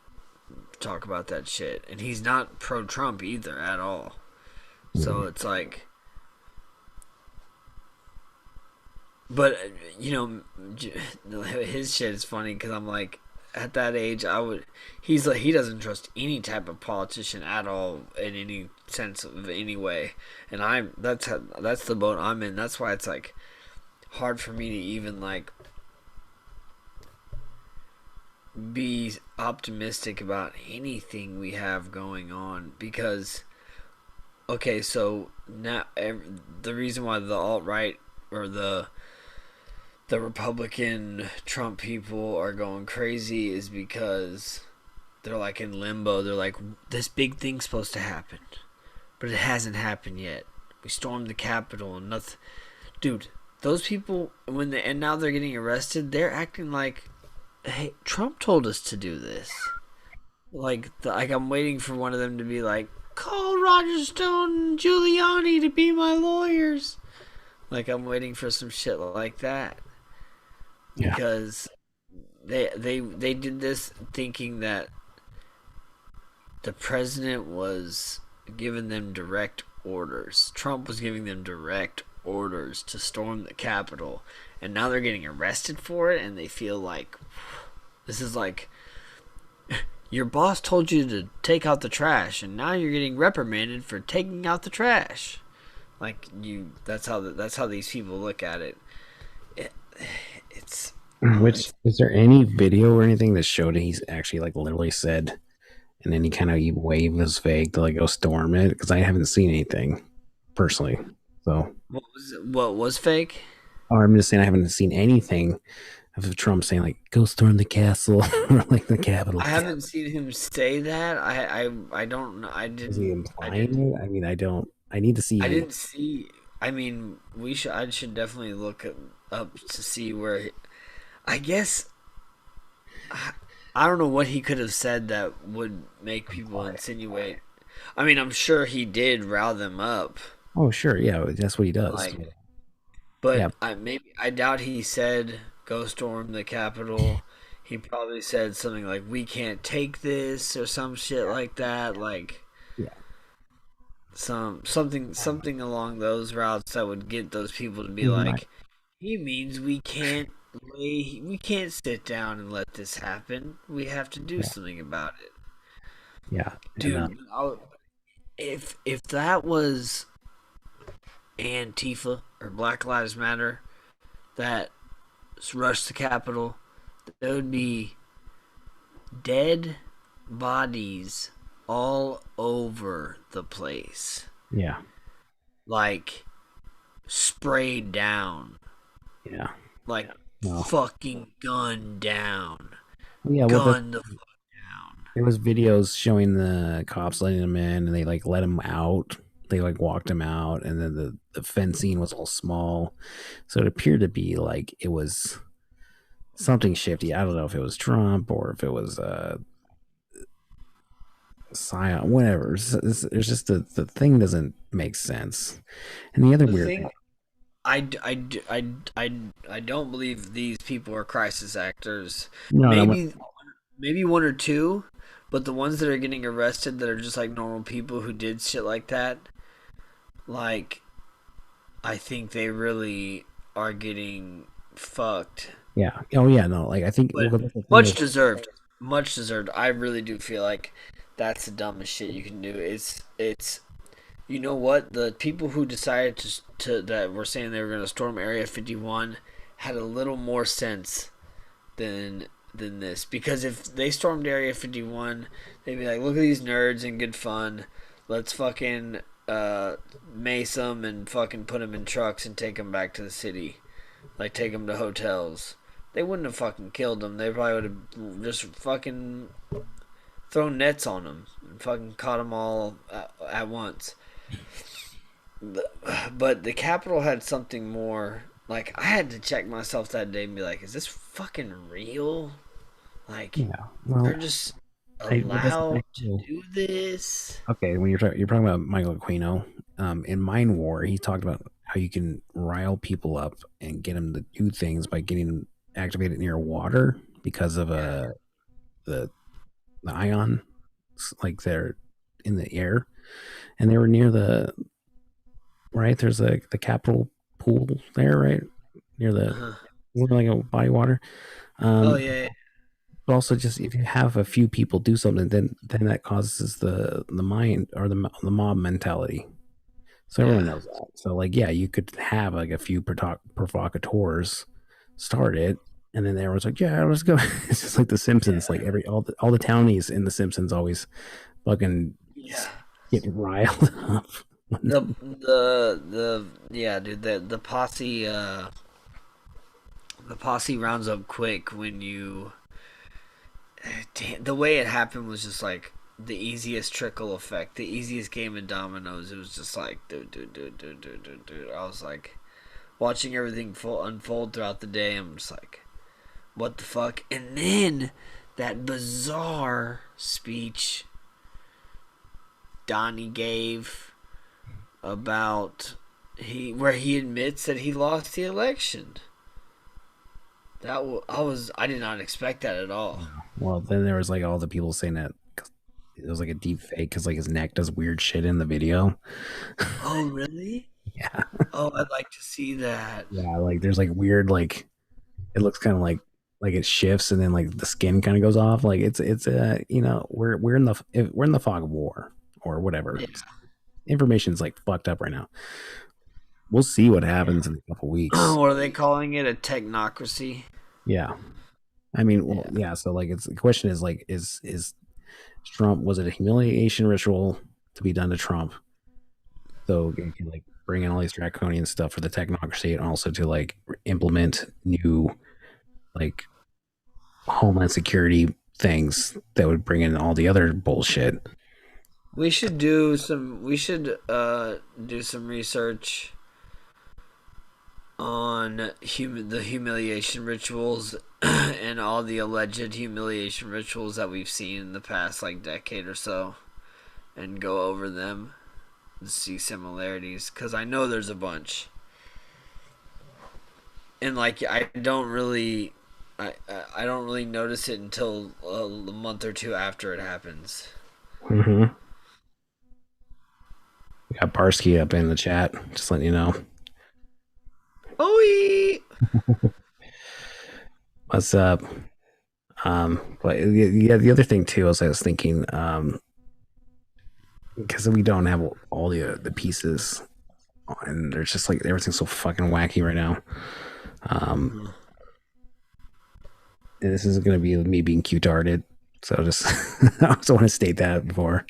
talk about that shit, and he's not pro Trump either at all. So it's like, but you know, his shit is funny because I'm like, at that age, I would. He's like, he doesn't trust any type of politician at all in any sense of any way, and that's the boat I'm in. That's why it's like hard for me to even like be optimistic about anything we have going on because okay, so now the reason why the alt right or the Republican Trump people are going crazy is because they're like in limbo. They're like, this big thing's supposed to happen, but it hasn't happened yet. We stormed the Capitol and nothing. Dude, those people and now they're getting arrested. They're acting like, hey, Trump told us to do this. Like I'm waiting for one of them to be like, call Roger Stone and Giuliani to be my lawyers. Like I'm waiting for some shit like that Yeah. because they did this thinking that the president was giving them direct orders. Trump was giving them direct orders to storm the Capitol, and now they're getting arrested for it, and they feel like this is like your boss told you to take out the trash, and now you're getting reprimanded for taking out the trash. Like that's how these people look at it. it it's Which is there any video or anything that showed that he's actually like literally said, and then he kind of waved his flag to like go storm it? Because I haven't seen anything personally. So, what was fake? or I'm just saying I haven't seen anything of Trump saying like go storm the castle or like the Capitol. I haven't seen him say that. I don't know. Is he implying it? I mean, I don't. I need to see. I didn't see. I mean, I should definitely look up to see where. I guess. I don't know what he could have said that would make people insinuate. I mean, I'm sure he did rile them up. Oh, sure, yeah, that's what he does. Like, but Yeah, I doubt he said go storm the Capitol. He probably said something like, "We can't take this" or some shit like that. Like Yeah. something along those routes that would get those people to be My, like, he means we can't sit down and let this happen. We have to do yeah. something about it. Yeah. And Dude, if that was Antifa or Black Lives Matter that rushed the Capitol, there would be dead bodies all over the place. yeah. Like sprayed down. Yeah. Like Well, fucking gunned down. yeah. Well, Gunned the fuck down. there was videos showing the cops letting them in, and they like let him out. They like walked him out, and then the fencing was all small, so it appeared to be like it was something shifty. I don't know if it was Trump or if it was Scion, whatever. It's just the thing doesn't make sense. And the other The weird thing, I don't believe these people are crisis actors. no, no, Maybe one or two, but the ones that are getting arrested that are just like normal people who did shit like that, like I think they really are getting fucked. yeah, oh yeah, no, like I think But well, that's the thing much is, deserved. Much deserved. I really do feel like that's the dumbest shit you can do. It's you know what? The people who decided to that were saying they were going to storm Area 51 had a little more sense than this, because if they stormed Area 51, they'd be like, "Look at these nerds and good fun. Let's fucking mace them and fucking put them in trucks and take them back to the city, like take them to hotels." They wouldn't have fucking killed them. They probably would have just fucking thrown nets on them and fucking caught them all at once. But the Capitol had something more. Like, I had to check myself that day and be like, is this fucking real? Like, yeah. they're Well, just that's the allowed thing to too. do this? Okay, when you're talking about Michael Aquino, in Mind War, he talked about how you can rile people up and get them to do things by getting them activated near water because of Yeah. the the ion, like they're in the air, and they were near the right. There's the Capitol pool there, right near the Uh-huh. like a body of water. Oh, Um, yeah. but also, just if you have a few people do something, then that causes the mind or the mob mentality. So everyone Yeah. knows that. So like, yeah, you could have like a few provocateurs start it, and then everyone's like, yeah, let's go. It's just like the Simpsons. Like all the townies in the Simpsons always fucking Yeah. get riled up. Yeah, dude, the posse rounds up quick when you. Damn, the way it happened was just like the easiest trickle effect, the easiest game of dominoes. It was just like, dude. I was like, watching everything unfold throughout the day. I'm just like, what the fuck? And then that bizarre speech Donnie gave about where he admits that he lost the election. I did not expect that at all. Well, then there was like all the people saying that it was like a deep fake because like his neck does weird shit in the video. Oh, really? Yeah, Oh, I'd like to see that. yeah. Like there's like weird like it looks kind of like it shifts and then like the skin kind of goes off. Like it's we're in the fog of war or whatever. Yeah. Information's like fucked up right now. We'll see what happens in a couple weeks. What are they calling it? A technocracy? Yeah, I mean, well, yeah. So like, it's the question is like, is Trump, was it a humiliation ritual to be done to Trump? So you can like bring in all these draconian stuff for the technocracy, and also to like implement new like homeland security things that would bring in all the other bullshit. We should do some. We should do some research on the humiliation rituals and all the alleged humiliation rituals that we've seen in the past like decade or so, and go over them and see similarities, because I know there's a bunch. And like, I don't really notice it until a month or two after it happens. Mm-hmm. We got Barsky up in the chat. Just letting you know. Oh, What's up? But yeah, the other thing too, as I was thinking, because we don't have all the pieces, and there's just like everything's so fucking wacky right now. Um, and this isn't going to be me being cute-hearted, so just I just want to state that before.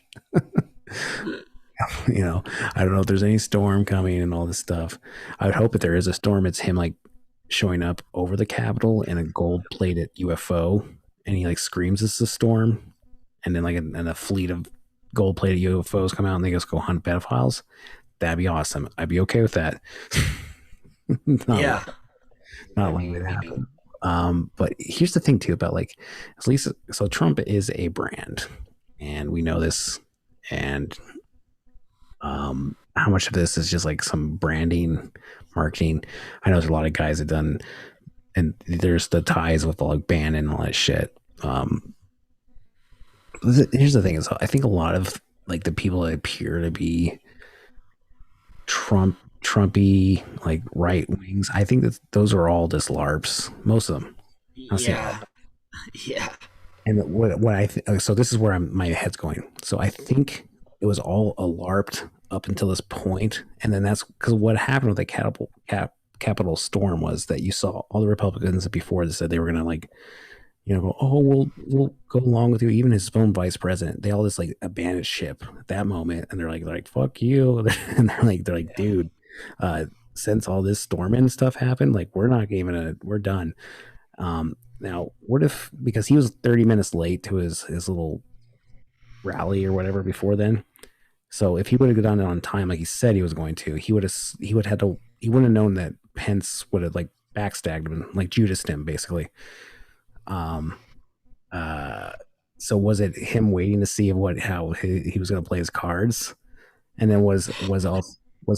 I don't know if there's any storm coming and all this stuff. I would hope if there is a storm, it's him like showing up over the Capitol in a gold-plated UFO, and he like screams it's a storm, and then like and a fleet of gold-plated UFOs come out and they just go hunt pedophiles. That'd be awesome. I'd be okay with that. not yeah. not likely to happen. But here's the thing too about like at least so Trump is a brand, and we know this, and how much of this is just like some branding, marketing. I know there's a lot of guys that done, and there's the ties with like Bannon and all that shit. Here's the thing is I think a lot of like the people that appear to be Trumpy, like right wings. I think that those are all just LARPs. Most of them. Yeah. Yeah. And what I so this is where my head's going. So I think it was all a LARPed up until this point, and then that's because what happened with the Capitol storm was that you saw all the Republicans before that said they were gonna like, go, oh, we'll go along with you. Even his own vice president, they all just like abandoned ship at that moment, and they're like fuck you, and they're like, dude, since all this storming stuff happened, like we're done. Now, what if because he was 30 minutes late to his little rally or whatever before then? So if he would have done it on time, like he said he was going to, he would he wouldn't have known that Pence would have like backstabbed him, like Judas him basically. Um, so was it him waiting to see how he was going to play his cards, and then was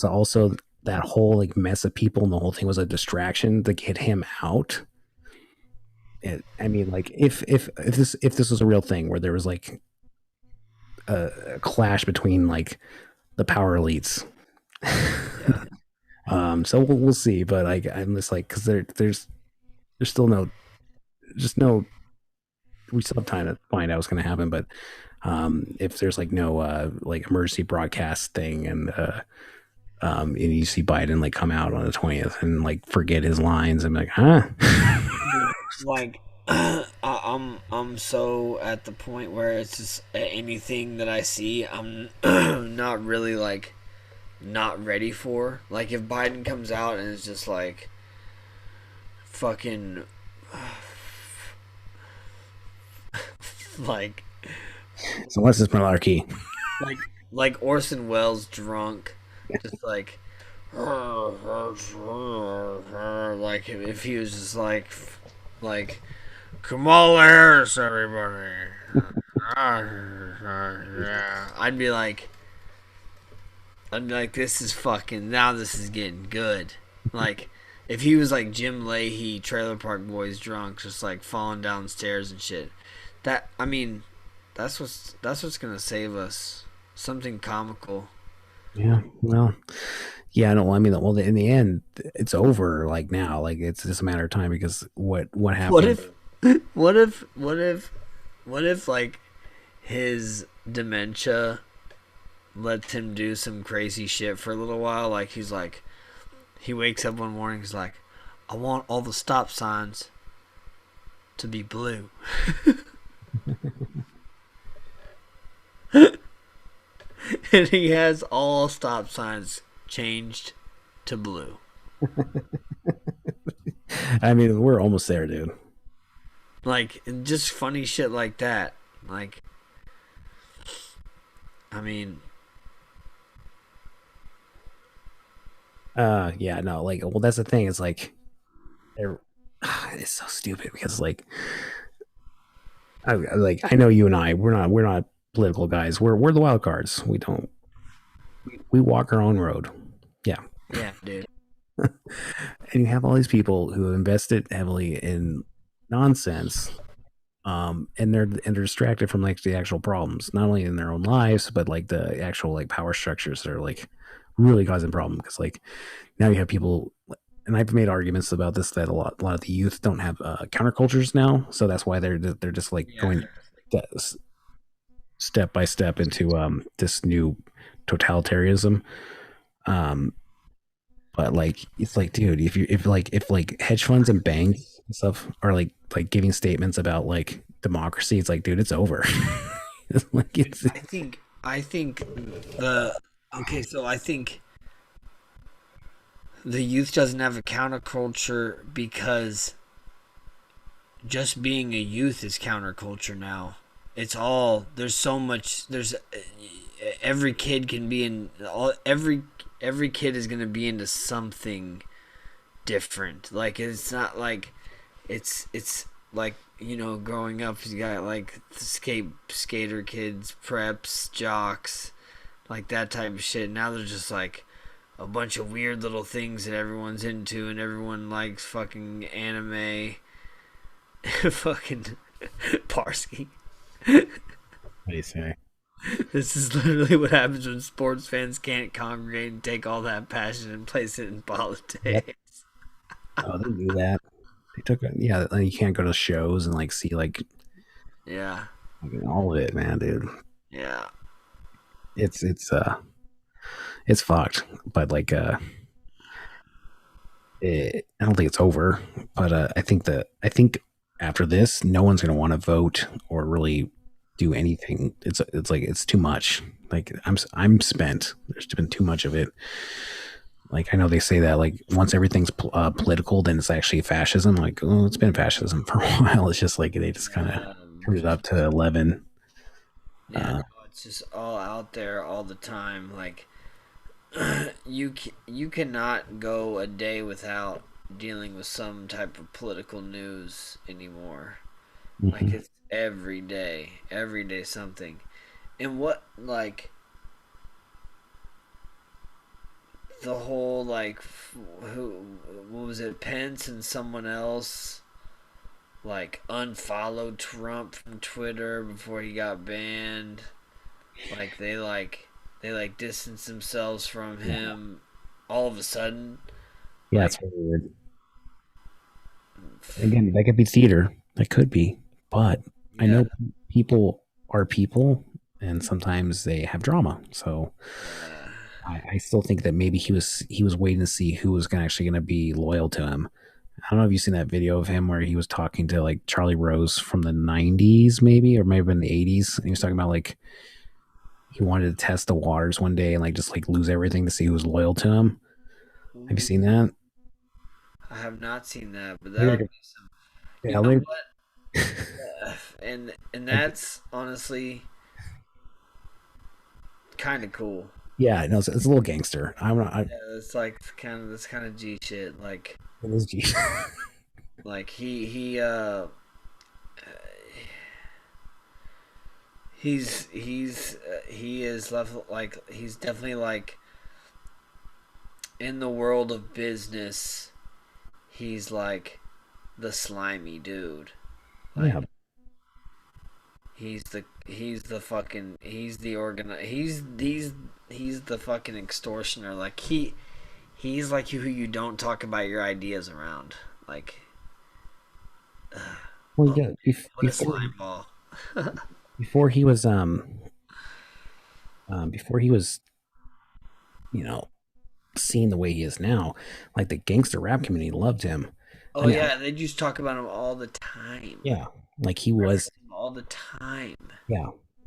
also that whole like mess of people and the whole thing was a distraction to get him out? I mean, like if this was a real thing where there was like a clash between like the power elites. So we'll see, but like I'm just like because there's still no we still have time to find out what's going to happen, but if there's like no like emergency broadcast thing and you see Biden like come out on the 20th and like forget his lines, I'm like, huh? Like I'm so at the point where it's just anything that I see I'm not really like not ready for. Like if Biden comes out and it's just like fucking like So what's this malarkey? like Orson Welles drunk, just like if he was just like Kamala Harris, everybody. I'd be like, this is fucking, now this is getting good. Like, if he was like Jim Leahy, Trailer Park Boys drunk, just like falling downstairs and shit. That's what's gonna save us. Something comical. Yeah, well, yeah, no, I mean, well, in the end, it's over. Like now, like it's just a matter of time because what happened? What if like his dementia lets him do some crazy shit for a little while? Like he wakes up one morning, he's like, I want all the stop signs to be blue. And he has all stop signs changed to blue. I mean, we're almost there, dude. Like, just funny shit like that. Like, I mean, yeah, no, like, well, that's the thing. It's like, it's so stupid because like, I know you and I, we're not political guys. We're the wild cards. We walk our own road. Yeah, dude. And you have all these people who have invested heavily in nonsense. And they're distracted from like the actual problems, not only in their own lives, but like the actual like power structures that are like really causing problem. Because like now you have people, and I've made arguments about this, that a lot of the youth don't have countercultures now, so that's why they're just like going step by step into this new totalitarianism. Um, but like it's like, dude, if like hedge funds and banks and stuff are like giving statements about like democracy, it's like, dude, it's over. It's like it's I think the okay, so I think the youth doesn't have a counterculture because just being a youth is counterculture now. It's all there's so much there's every kid can be in all every kid is going to be into something different. Like it's not like it's like, you know, growing up you got like skater kids, preps, jocks, like that type of shit. Now they're just like a bunch of weird little things that everyone's into, and everyone likes fucking anime. Fucking Parsky. what do you say? This is literally what happens when sports fans can't congregate and take all that passion and place it in politics. Yep. Oh, they do that. They took it. Yeah, you can't go to shows and like see like Yeah. all of it, man, dude. Yeah. It's fucked. But like I don't think it's over. But I think after this, no one's gonna want to vote or really do anything. It's like it's too much. Like I'm spent. There's been too much of it. Like I know they say that like once everything's political, then it's actually fascism. Like, oh, it's been fascism for a while. It's just like they just kind of turned it up to 11. Yeah, no, it's just all out there all the time. Like you cannot go a day without dealing with some type of political news anymore. Like Mhm. it's every day something. And what like the whole like who what was it, Pence and someone else like unfollowed Trump from Twitter before he got banned. Like they distanced themselves from Yeah, him all of a sudden. yeah, Like it's really weird. Again, that could be theater. That could be, but I yeah, know people are people, and sometimes they have drama. So yeah. I still think that maybe he was waiting to see who was actually going to be loyal to him. I don't know if you've seen that video of him where he was talking to like Charlie Rose from the '90s, maybe, or maybe in the '80s, and he was talking about like he wanted to test the waters one day and like just like lose everything to see who was loyal to him. Have you Ooh, seen that? I have not seen that, but Maybe that I would could, be some. You yeah, know maybe, what? And I that's honestly kind of cool. yeah, no, it's a little gangster. I'm not. Yeah, it's like that's kind of G shit. It is G. Like he is left like he's definitely like in the world of business. He's like the slimy dude. Yeah, Like he's the fucking he's the he's the fucking extortioner. Like he's like who you don't talk about your ideas around. Like well, oh, yeah. what a slime ball. Before he was before he was you know seen the way he is now, like the gangster rap community loved him. I Oh mean, yeah, they just talk about him all the time. yeah, like he was, Reference him all the time. yeah.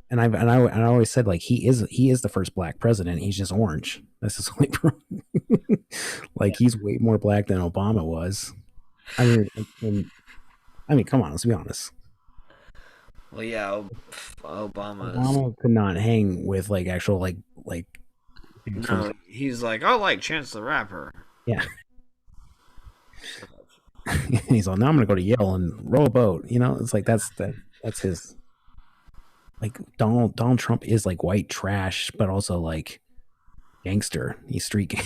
And I always said like he is the first black president. He's just orange. That's his only problem. Like he's way more black than Obama was. I mean, I mean, come on, let's be honest. Well, yeah, Obama's Obama could not hang with like actual like dude from no. He's like, I like Chance the Rapper. yeah. He's like, now I'm gonna go to Yale and row a boat. It's like that's his like Donald Trump is like white trash, but also like gangster. He's street gang.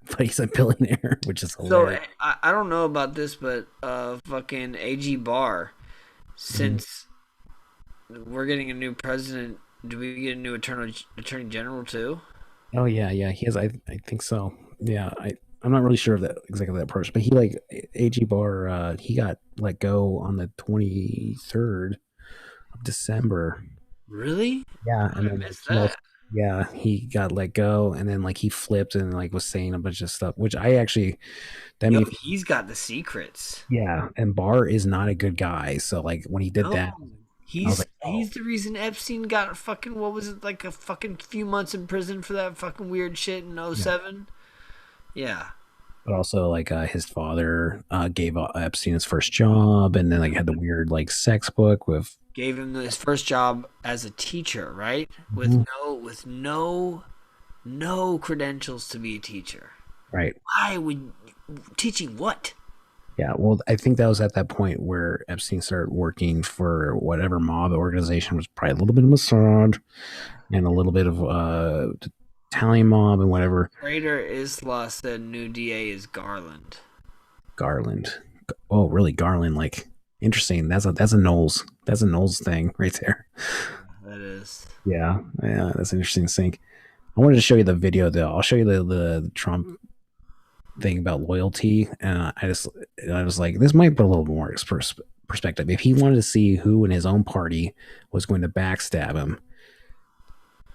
but he's a billionaire, which is So hilarious. I don't know about this, but fucking AG Barr, since we're getting a new president, do we get a new attorney general too? Oh yeah, yeah, he has. I think so. Yeah, I'm not really sure of that exactly that person, but he like AG Barr. He got let go on the 23rd of December. Really? Yeah, and I then like missed that. yeah, he got let go, and then like he flipped and like was saying a bunch of stuff, which I actually that Yo, made he's got the secrets. yeah. And Barr is not a good guy, so like when he did No, that, I was he's like, he's oh the reason Epstein got fucking what was it like a fucking few months in prison for that fucking weird shit in yeah. '07. Yeah. But also like his father gave Epstein his first job, and then like had the weird like sex book with Gave him his first job as a teacher, right? Mhm. With no credentials to be a teacher. Right. Why would teaching what? Yeah, well, I think that was at that point where Epstein started working for whatever mob organization was probably a little bit of Mossad and a little bit of Italian mob and whatever. Trader Isla said new DA is Garland. Garland. Oh, really? Garland? Like, interesting. That's a Knowles thing right there. That is. Yeah, yeah, that's an interesting sync. I wanted to show you the video though. I'll show you the Trump thing about loyalty, and I was like, this might put a little more perspective. If he wanted to see who in his own party was going to backstab him,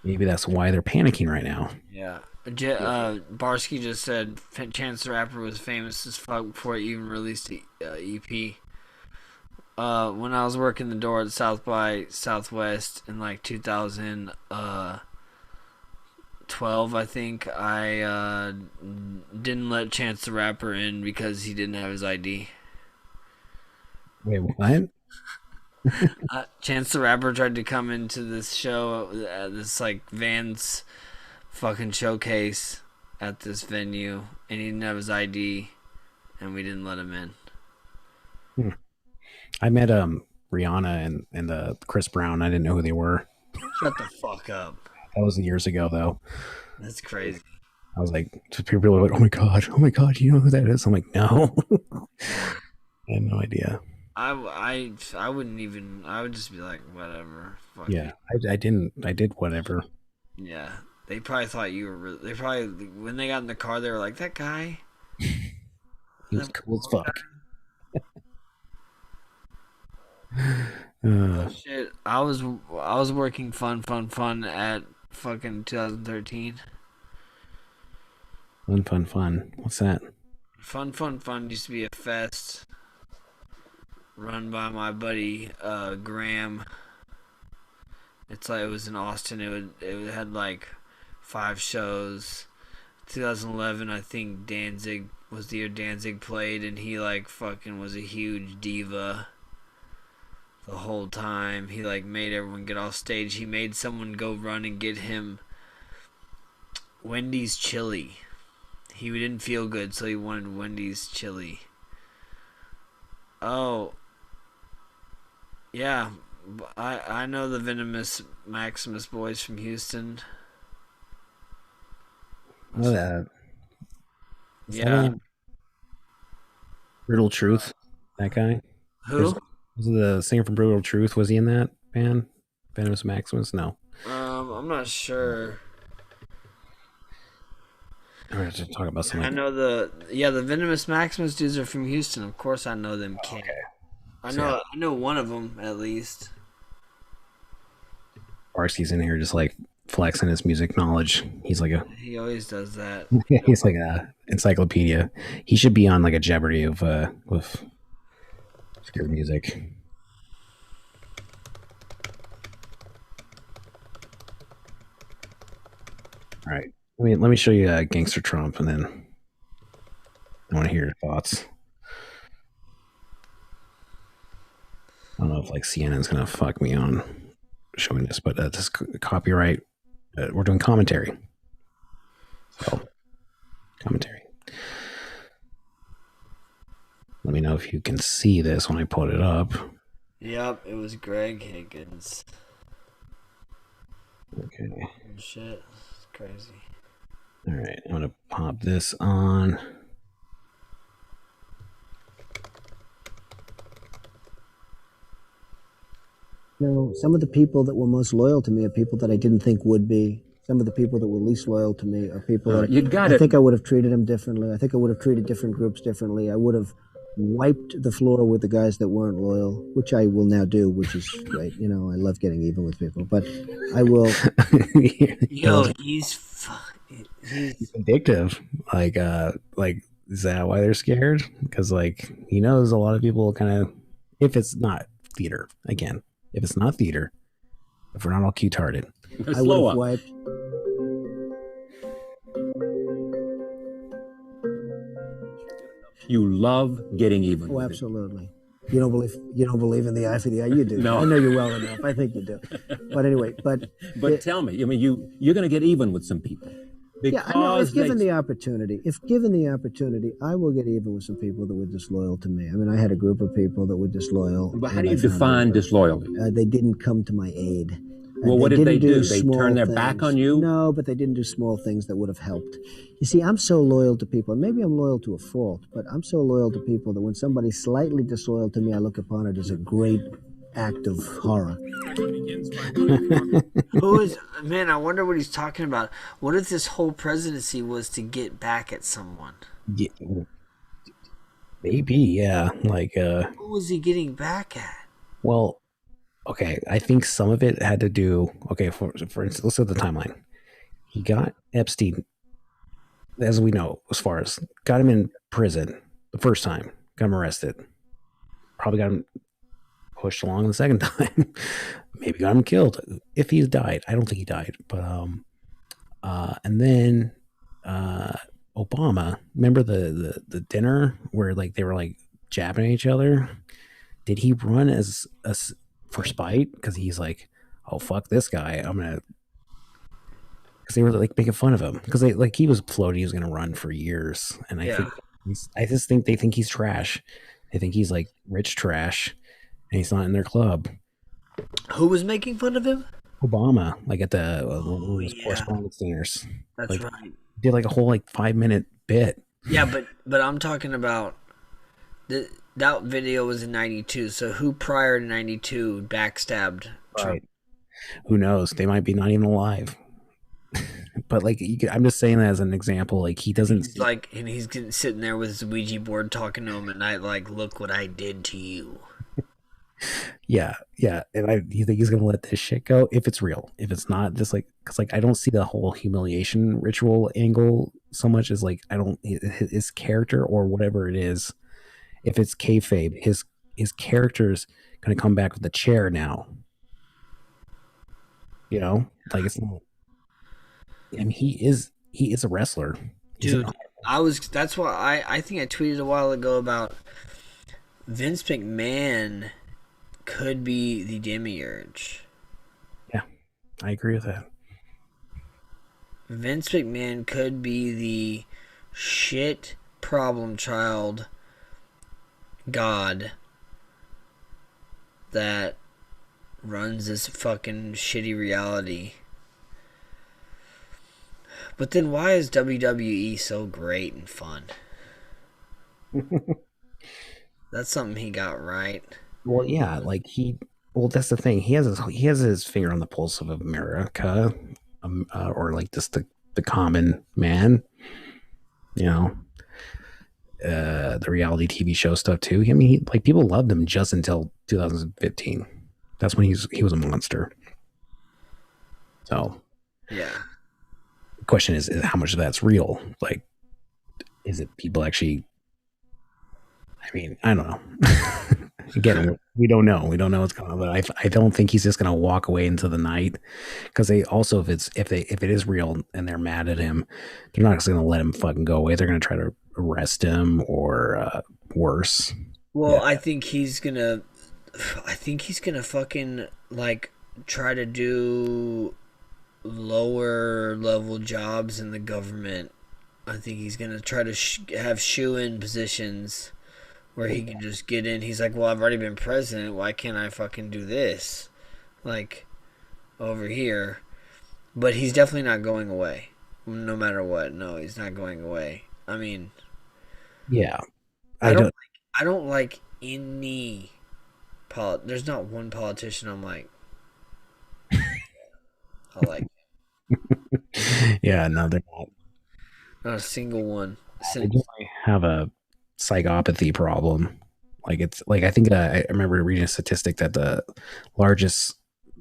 maybe that's why they're panicking right now. Yeah. Barsky just said Chance the Rapper was famous as fuck before he even released the EP. When I was working the door at South by Southwest in like 2012, I think I didn't let Chance the Rapper in because he didn't have his ID. Wait, what? Chance the Rapper tried to come into this show, this like Vans fucking showcase at this venue, and he didn't have his ID, and we didn't let him in. Hmm. I met Rihanna and Chris Brown. I didn't know who they were. Shut the fuck up. That was years ago though. That's crazy. I was like, just people were like, oh my god, you know who that is? I'm like, no, I had no idea. I wouldn't even. I would just be like, whatever. Fuck Yeah, it. I didn't. I did whatever. Yeah. They probably thought you were. They probably when they got in the car, they were like, that guy. He was That cool as one fuck. guy. Shit. I was working fun at fucking 2013. Fun. What's that? Fun used to be a fest run by my buddy Graham. It's like it was in Austin. It had like 5 shows. 2011, I think Danzig was the year Danzig played, and he like fucking was a huge diva the whole time. He like made everyone get off stage. He made someone go run and get him Wendy's chili. He didn't feel good, so he wanted Wendy's chili. Oh, yeah. I know the Venomous Maximus boys from Houston. Oh, that. Is that Yeah. Brutal Truth? That guy? There's Who? was the singer from Brutal Truth. Was he in that band? Venomous Maximus? No. I'm not sure. I have to talk about I something. know the Venomous Maximus dudes are from Houston. Of course, I know them. King. I So, know yeah, I know one of them at least. Barsky's in here just like flexing his music knowledge. He's like a He always does that. he's like a encyclopedia. He should be on like a Jeopardy of with obscure music. All right. Let me show you Gangster Trump, and then I want to hear your thoughts. I don't know if like CNN's gonna fuck me on showing this, but this copyright. We're doing commentary. So commentary. Let me know if you can see this when I put it up. Yep, it was Greg Higgins. Okay. Oh, shit, it's crazy. All right, I'm gonna pop this on. Some of the people that were most loyal to me are people that I didn't think would be. Some of the people that were least loyal to me are people that I think I would have treated them differently. I think I would have treated different groups differently. I would have wiped the floor with the guys that weren't loyal, which I will now do, which is great. I love getting even with people, but I will. Yo, he's Addictive. Like is that why they're scared? Because like he knows a lot of people kind of, if it's not theater again, if it's not theater, if we're not all cute-hearted, I would have wiped. You love getting even. Oh, absolutely. You don't believe in the eye for the eye. You do. No. I know you well enough. I think you do. But anyway, But tell me, I mean, you're going to get even with some people. Yeah, I know. If given the opportunity, I will get even with some people that were disloyal to me. I mean, I had a group of people that were disloyal. But how do you define disloyalty? They didn't come to my aid. Well, what did they do? They small turned their things. back on you? No, but they didn't do small things that would have helped. You see, I'm so loyal to people, and maybe I'm loyal to a fault, but I'm so loyal to people that when somebody's slightly disloyal to me, I look upon it as a great act of horror. who is man? I wonder what he's talking about. What if this whole presidency was to get back at someone? yeah, maybe, yeah. Like, Who was he getting back at? well, okay, I think some of it had to do. Okay, for instance, let's look at the timeline. He got Epstein, as we know, as far as got him in prison the first time, got him arrested, probably got him pushed along the second time, maybe got him killed. If he died, I don't think he died, but and then Obama, remember the dinner where like they were like jabbing at each other? Did he run as for spite? Because he's like, oh fuck this guy, I'm gonna. Because they were like making fun of him because they like he was floating, he was gonna run for years, and I just think they think he's trash. They think he's like rich trash, and he's not in their club. Who was making fun of him? Obama, like at the correspondence dinners, That's like, right. did like a whole like 5-minute bit. Yeah, but I'm talking about that video was in '92. So who prior to '92 backstabbed Trump? Right. Who knows? They might be not even alive. But like, I'm just saying that as an example. Like he doesn't He's like, and he's sitting there with his Ouija board talking to him at night, like, "Look what I did to you." Yeah, and you think he's gonna let this shit go if it's real? If it's not, just like because like I don't see the whole humiliation ritual angle so much as like I don't his character or whatever it is. If it's kayfabe, his character's gonna come back with a chair now. Like it's not. I mean, he is a wrestler, Dude. That's why I think I tweeted a while ago about Vince McMahon could be the demiurge. Yeah, I agree with that. Vince McMahon could be the shit problem child god that runs this fucking shitty reality. But then why is WWE so great and fun? That's something he got right. Well, yeah, like that's the thing. He has his finger on the pulse of America, or like just the common man. The reality TV show stuff too. I mean, like people loved him just until 2015. That's when he was a monster. So, yeah. The question is how much of that's real? Like, is it people actually? I mean, I don't know. Again, we don't know. We don't know what's going on. But I don't think he's just going to walk away into the night. Because they also, if it is real and they're mad at him, they're not just going to let him fucking go away. They're going to try to arrest him or worse. Well, yeah. I think he's gonna fucking like try to do lower level jobs in the government. I think he's gonna try to have shoe-in positions where he can just get in. He's like, well, I've already been president. Why can't I fucking do this? Like, over here. But he's definitely not going away. no matter what. No, he's not going away. I mean, Yeah, I I don't don't. I don't like any there's not one politician I'm like I like. Yeah, no, they're not. Not a single one. They Since definitely have a psychopathy problem. Like it's like I think I remember reading a statistic that the largest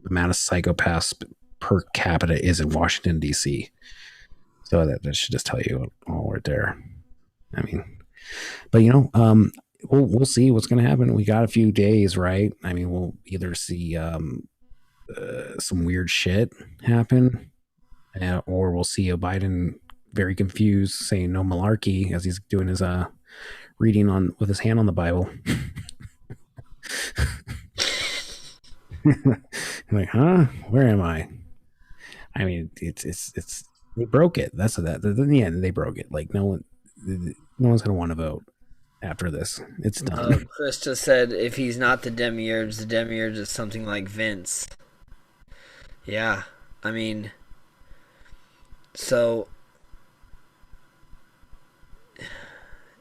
amount of psychopaths per capita is in Washington D.C. So that should just tell you all right there. I mean, but we'll see what's going to happen. We got a few days, right? I mean, we'll either see some weird shit happen, or we'll see a Biden very confused saying no malarkey as he's doing his reading on with his hand on the Bible. Like, huh? Where am I? I mean, it's they broke it. That's that. In the end, they broke it. Like no one's gonna want to vote after this. It's done. Chris just said if he's not the demiurge is something like Vince. Yeah, I mean, so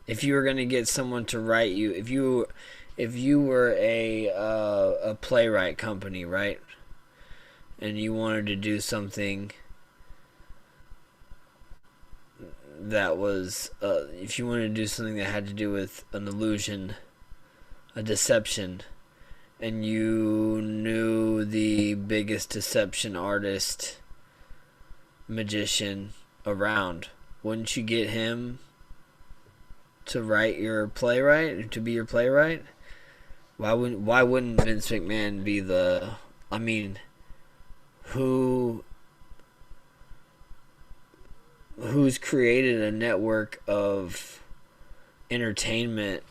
if you were gonna get someone to write you, if you were a playwright company, right, and you wanted to do something that was if you wanted to do something that had to do with an illusion, a deception, and you knew the biggest deception artist, magician around, wouldn't you get him to write your playwright, to be your playwright? Why wouldn't Vince McMahon be the? I mean, who's created a network of entertainment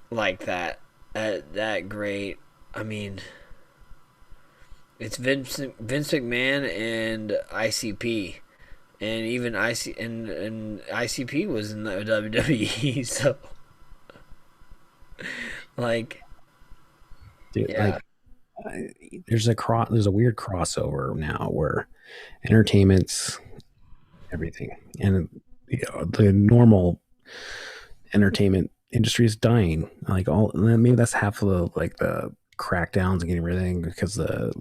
like that great? I mean, it's Vince McMahon and ICP, and even ICP was in the WWE. So, like, Dude, yeah, there's a weird crossover now where entertainment's everything, and the normal entertainment industry is dying. Like maybe that's half of the crackdowns and getting rid of everything because the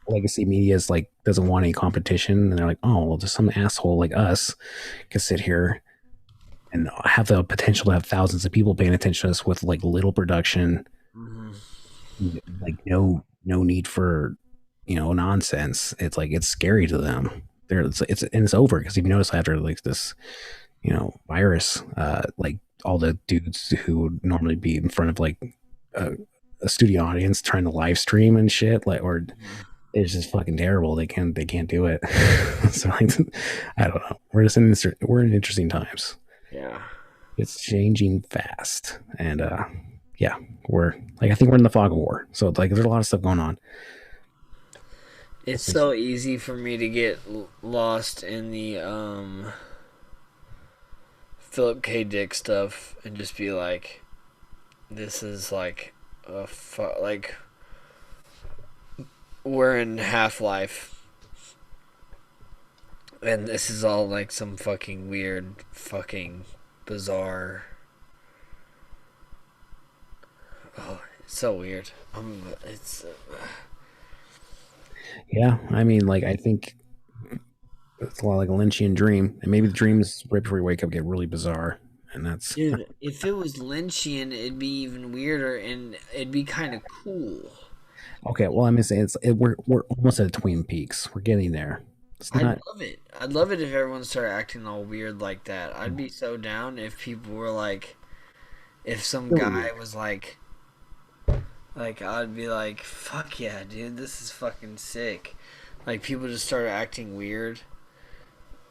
legacy media is like doesn't want any competition, and they're like, oh well, just some asshole like us can sit here and have the potential to have thousands of people paying attention to us with like little production, like no need for nonsense. It's like it's scary to them. It's over because if you notice after like this virus, like all the dudes who would normally be in front of like a studio audience trying to live stream and shit, like, or it's just fucking terrible. They can't do it. So like, I don't know. We're in interesting times. yeah. It's changing fast, and yeah, I think we're in the fog of war. So like, there's a lot of stuff going on. It's so easy for me to get lost in the Philip K. Dick stuff and just be like, this is like like we're in Half-Life, and this is all like some fucking weird, fucking bizarre. Oh, it's so weird. It's. Yeah, I mean, like I think it's a lot like a Lynchian dream, and maybe the dreams right before you wake up get really bizarre, and that's Dude, if it was Lynchian, it'd be even weirder, and it'd be kind of cool. okay. Well, I'm gonna say we're almost at Twin Peaks. We're getting there. It's I'd not. love it. I'd love it if everyone started acting all weird like that. I'd be so down if people were like, if some guy was like I'd be like, fuck yeah, dude, this is fucking sick. Like people just started acting weird.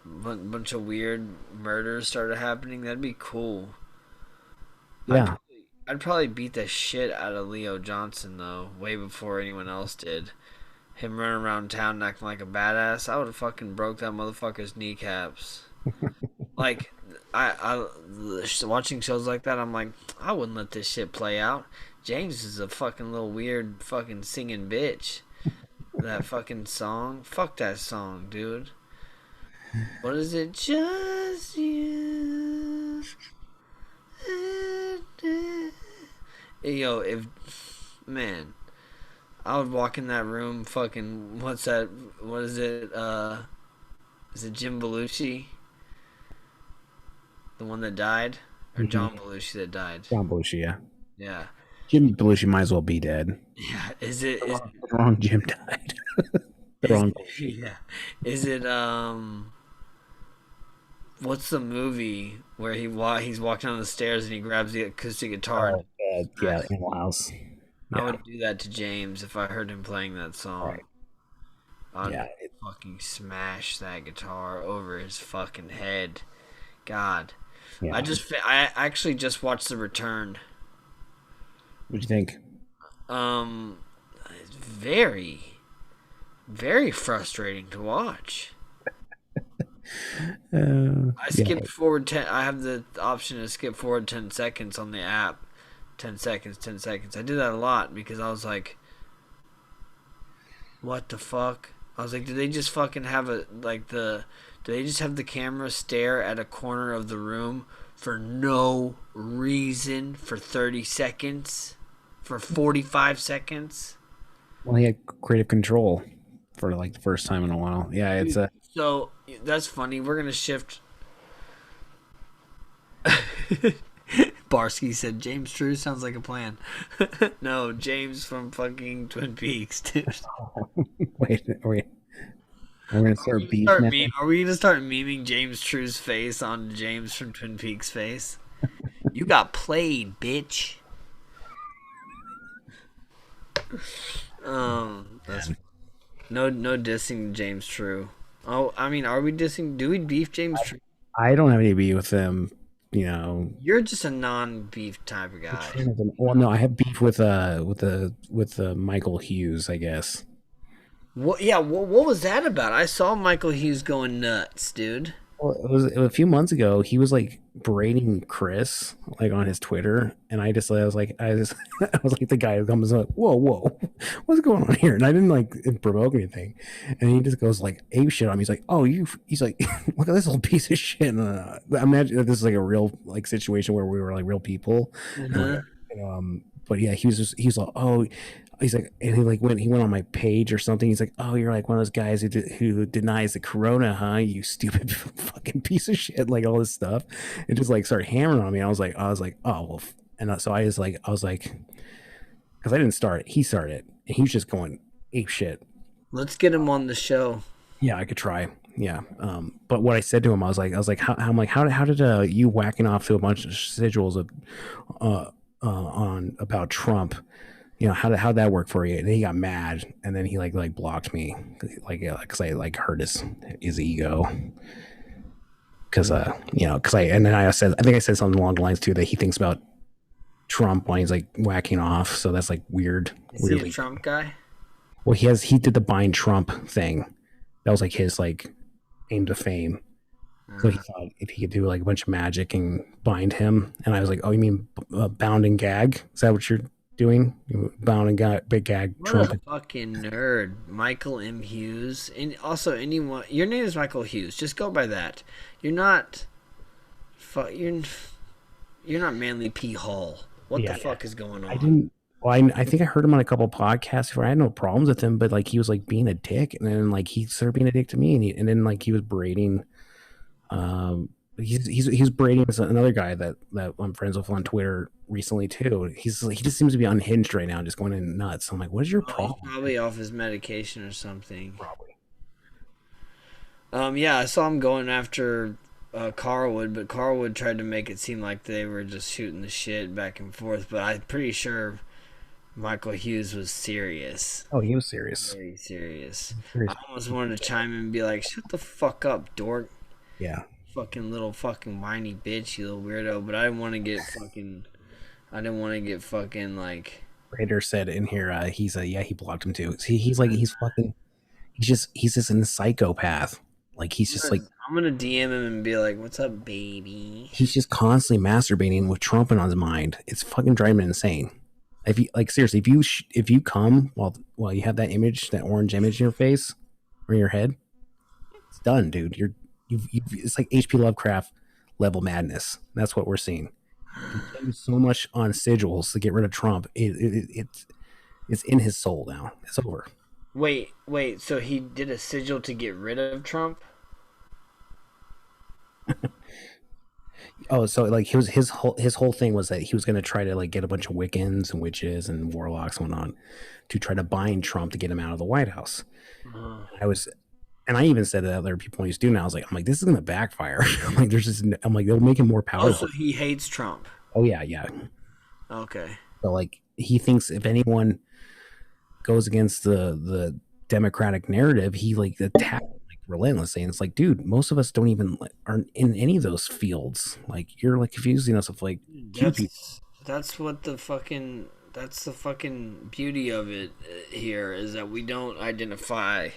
Bunch of weird murders started happening. That'd be cool. Yeah, I'd probably beat the shit out of Leo Johnson though, way before anyone else did. Him running around town acting like a badass, I would have fucking broke that motherfucker's kneecaps. Like, I watching shows like that, I'm like, I wouldn't let this shit play out. James is a fucking little weird fucking singing bitch. That fucking song, fuck that song, dude. What is it? Just you. Yo, if man, I would walk in that room. Fucking, what's that? What is it? Is it Jim Belushi? The one that died, or John Belushi that died? John Belushi, yeah. Yeah. Jim Belushi might as well be dead. Yeah. Is it? The wrong Jim died. The wrong. Yeah. Is it? What's the movie where he's walking down the stairs and he grabs the acoustic guitar? Yeah, Animal House. I Yeah. would do that to James if I heard him playing that song. Right. I'd Yeah. fucking smash that guitar over his fucking head. God. Yeah. I actually just watched The Return. What'd you think? It's very, very frustrating to watch. I skipped forward 10. I have the option to skip forward 10 seconds on the app. 10 seconds, 10 seconds. I did that a lot because I was like, what the fuck? I was like, do they just fucking have do they just have the camera stare at a corner of the room for no reason for 30 seconds? For 45 seconds? Well, he had creative control for like the first time in a while. Yeah, it's a. So that's funny. We're gonna shift. Barsky said James True sounds like a plan. No, James from fucking Twin Peaks, dude. Wait, we're gonna start beef now? Are we gonna start memeing James True's face on James from Twin Peaks' face? You got played, bitch. That's no dissing James True. Oh, I mean, are we dissing? Do we beef James True? I don't have any beef with him. You know, You're just a non-beef type of guy. well, no, I have beef with Michael Hughes, I guess. What? Yeah. What was that about? I saw Michael Hughes going nuts, dude. Well, it was a few months ago. He was like berating Chris like on his Twitter, and I was like I was like the guy who comes like, whoa, what's going on here? And I didn't like provoke anything, and he just goes like ape shit on me. He's like, he's like, look at this little piece of shit. And, imagine if this is like a real like situation where we were like real people. But yeah, he was like, oh. He's like, and he went on my page or something. He's like, oh, you're like one of those guys who denies the corona, huh? You stupid fucking piece of shit, like all this stuff, and just like started hammering on me. I was like, oh, well, and so I was like, because I didn't start it, he started it, and he was just going ape shit. Let's get him on the show. Yeah, I could try. Yeah, but what I said to him, I was like, how did you whacking off to a bunch of sigils of on about Trump? You know, how'd that work for you? And then he got mad, and then he like blocked me, because I like hurt his ego, because and then I think I said something along the lines too that he thinks about Trump when he's like whacking off, so that's like weird. Is he a Trump guy? Well, he did the bind Trump thing, that was like his like aim to fame. So he thought if he could do like a bunch of magic and bind him, and I was like, oh, you mean bound and gag? Is that what you're doing? Bound and big gag What Trump. a fucking nerd. Michael M. Hughes. And also anyone, your name is Michael Hughes. Just go by that. You're not Manly P. Hall. What the fuck is going on? I think I heard him on a couple podcasts before. I had no problems with him, but like he was like being a dick, and then like he started being a dick to me, and then like he was berating he's berating another guy that I'm friends with on Twitter recently too. He just seems to be unhinged right now, just going in nuts. I'm like, what is your problem? He's probably off his medication or something. Probably. Yeah, I saw him going after Carlwood, but Carlwood tried to make it seem like they were just shooting the shit back and forth. But I'm pretty sure Michael Hughes was serious. Oh, he was serious. Very serious. I almost wanted to chime in and be like, shut the fuck up, dork. Yeah. Fucking little fucking whiny bitch, you little weirdo. But I didn't want to get fucking like. Raider said in here, he blocked him too. He's just a psychopath. Like he's just like. I'm gonna DM him and be like, "What's up, baby?" He's just constantly masturbating with Trump in his mind. It's fucking driving me insane. If you like seriously, if you come while you have that image, that orange image in your face or in your head, it's done, dude. it's like HP Lovecraft level madness. That's what we're seeing. So much on sigils to get rid of Trump. It's in his soul now. It's over. Wait. So he did a sigil to get rid of Trump? Oh, so like his whole thing was that he was going to try to like get a bunch of Wiccans and witches and warlocks and whatnot to try to bind Trump to get him out of the White House. And I even said to other people when he's doing that, I'm like, this is going to backfire. I'm like, they'll make him more powerful. Oh, so he hates Trump. Oh yeah. Okay. So like he thinks if anyone goes against the Democratic narrative, he like attacks like relentlessly. And it's like, dude, most of us don't even aren't in any of those fields. Like you're like confusing us with like that's what the fucking beauty of it here is that we don't identify.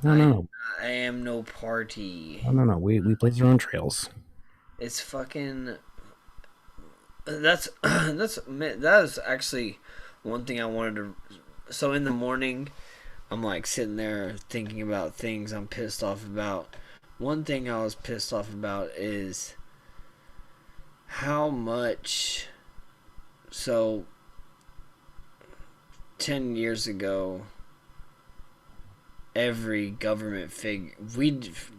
No. I am no party. No. We blaze our own trails. It's fucking. That is actually one thing I wanted to. So in the morning, I'm like sitting there thinking about things I'm pissed off about. One thing I was pissed off about is how much. So 10 years ago, every government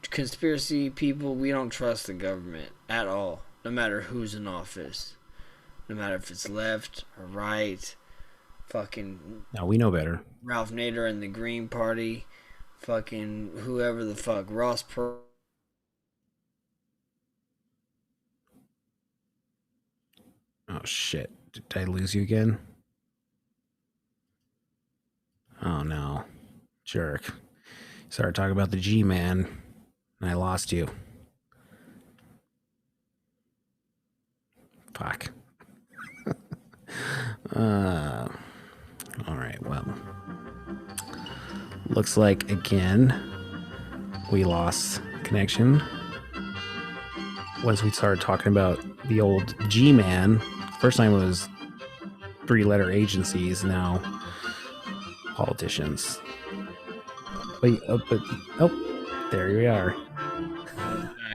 conspiracy people, we don't trust the government at all, no matter who's in office, no matter if it's left or right. Fucking no, we know better. Ralph Nader and the Green Party, fucking whoever the fuck, Ross Perot. Oh shit, did I lose you again? Oh no, jerk. Started talking about the G-Man, and I lost you. Fuck. All right, well. Looks like, again, we lost connection. Once we started talking about the old G-Man, first time it was 3-letter agencies, now politicians. Oh, there we are.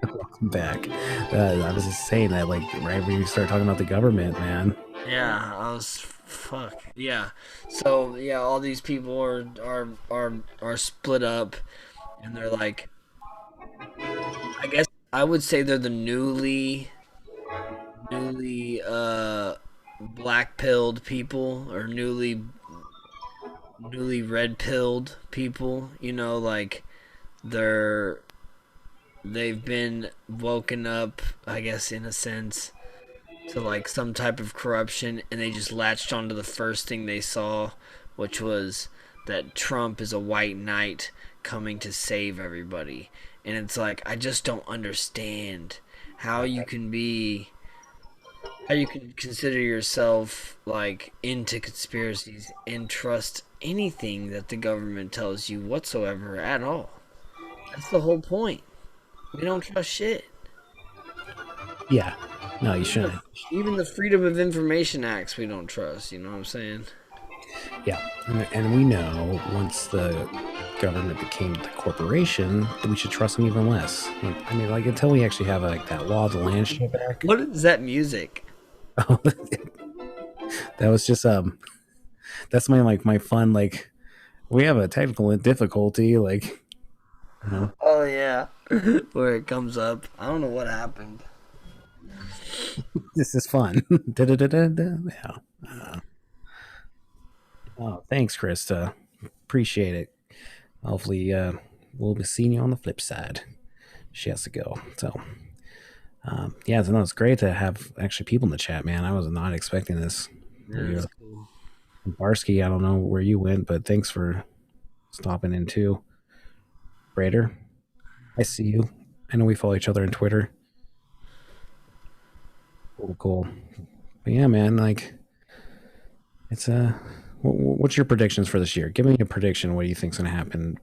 Welcome back. I was just saying that, like, right when you start talking about the government, man. Yeah, I was fuck. Yeah. So yeah, all these people are split up, and they're like, I guess I would say they're the newly black pilled people, or newly red pilled people. You know, like they've been woken up, I guess, in a sense, to like some type of corruption, and they just latched onto the first thing they saw, which was that Trump is a white knight coming to save everybody. And it's like, I just don't understand how you can consider yourself like into conspiracies and trust anything that the government tells you whatsoever at all. That's the whole point. We don't trust shit. Yeah. No, you shouldn't. Even the Freedom of Information Acts we don't trust, you know what I'm saying? Yeah. And we know once the government became the corporation, that we should trust them even less. I mean, like, until we actually have like that law of the land shit back. What is that music? Oh, that was just that's my fun, like, we have a technical difficulty, like, you know. Oh yeah. Where it comes up. I don't know what happened. This is fun. Yeah. Oh, thanks, Krista. Appreciate it. Hopefully, we'll be seeing you on the flip side. She has to go. So, yeah, so no, it's great to have actually people in the chat, man. I was not expecting this. Yeah, cool. Barsky, I don't know where you went, but thanks for stopping in too. Raider, I see you. I know we follow each other on Twitter. Cool. But yeah, man, like, it's what's your predictions for this year? Give me a prediction. What do you think's gonna happen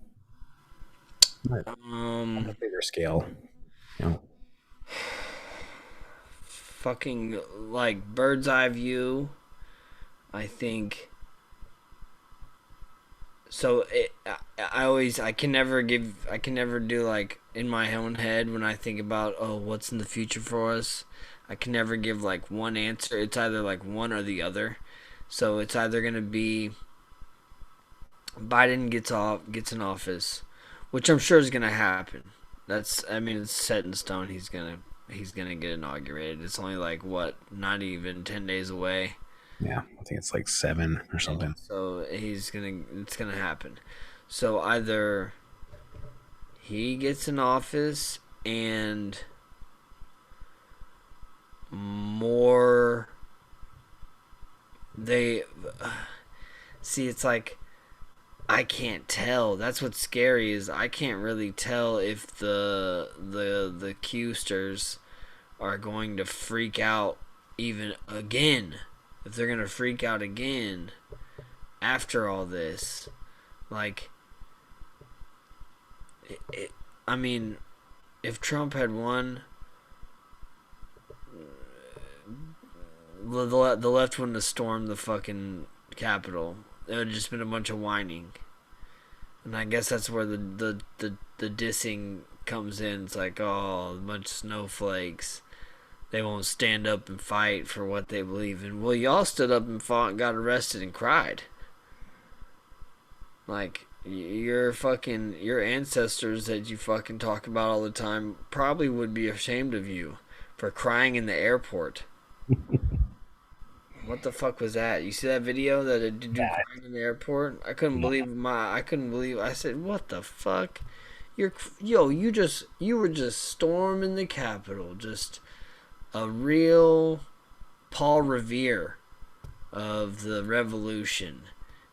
on a bigger scale? You know, fucking like bird's eye view. I think So I can never do like in my own head when I think about what's in the future for us. I can never give like one answer. It's either like one or the other. So it's either gonna be Biden gets in office, which I'm sure is gonna happen. It's set in stone. He's gonna get inaugurated. It's only like what, not even 10 days away. Yeah, I think it's like 7 or something. So it's gonna happen. So either he gets in office and more they see, it's like I can't tell. That's what's scary, is I can't really tell if the Qsters are going to freak out even again. If they're gonna freak out again after all this, like, I mean, if Trump had won, the left wouldn't have stormed the fucking Capitol. It would have just been a bunch of whining, and I guess that's where the dissing comes in. It's like, oh, a bunch of snowflakes. They won't stand up and fight for what they believe in. Well, y'all stood up and fought and got arrested and cried. Like, your ancestors that you fucking talk about all the time probably would be ashamed of you for crying in the airport. What the fuck was that? You see that video that a dude crying in the airport? I couldn't believe I said, what the fuck? You were just storming the Capitol, just a real Paul Revere of the revolution,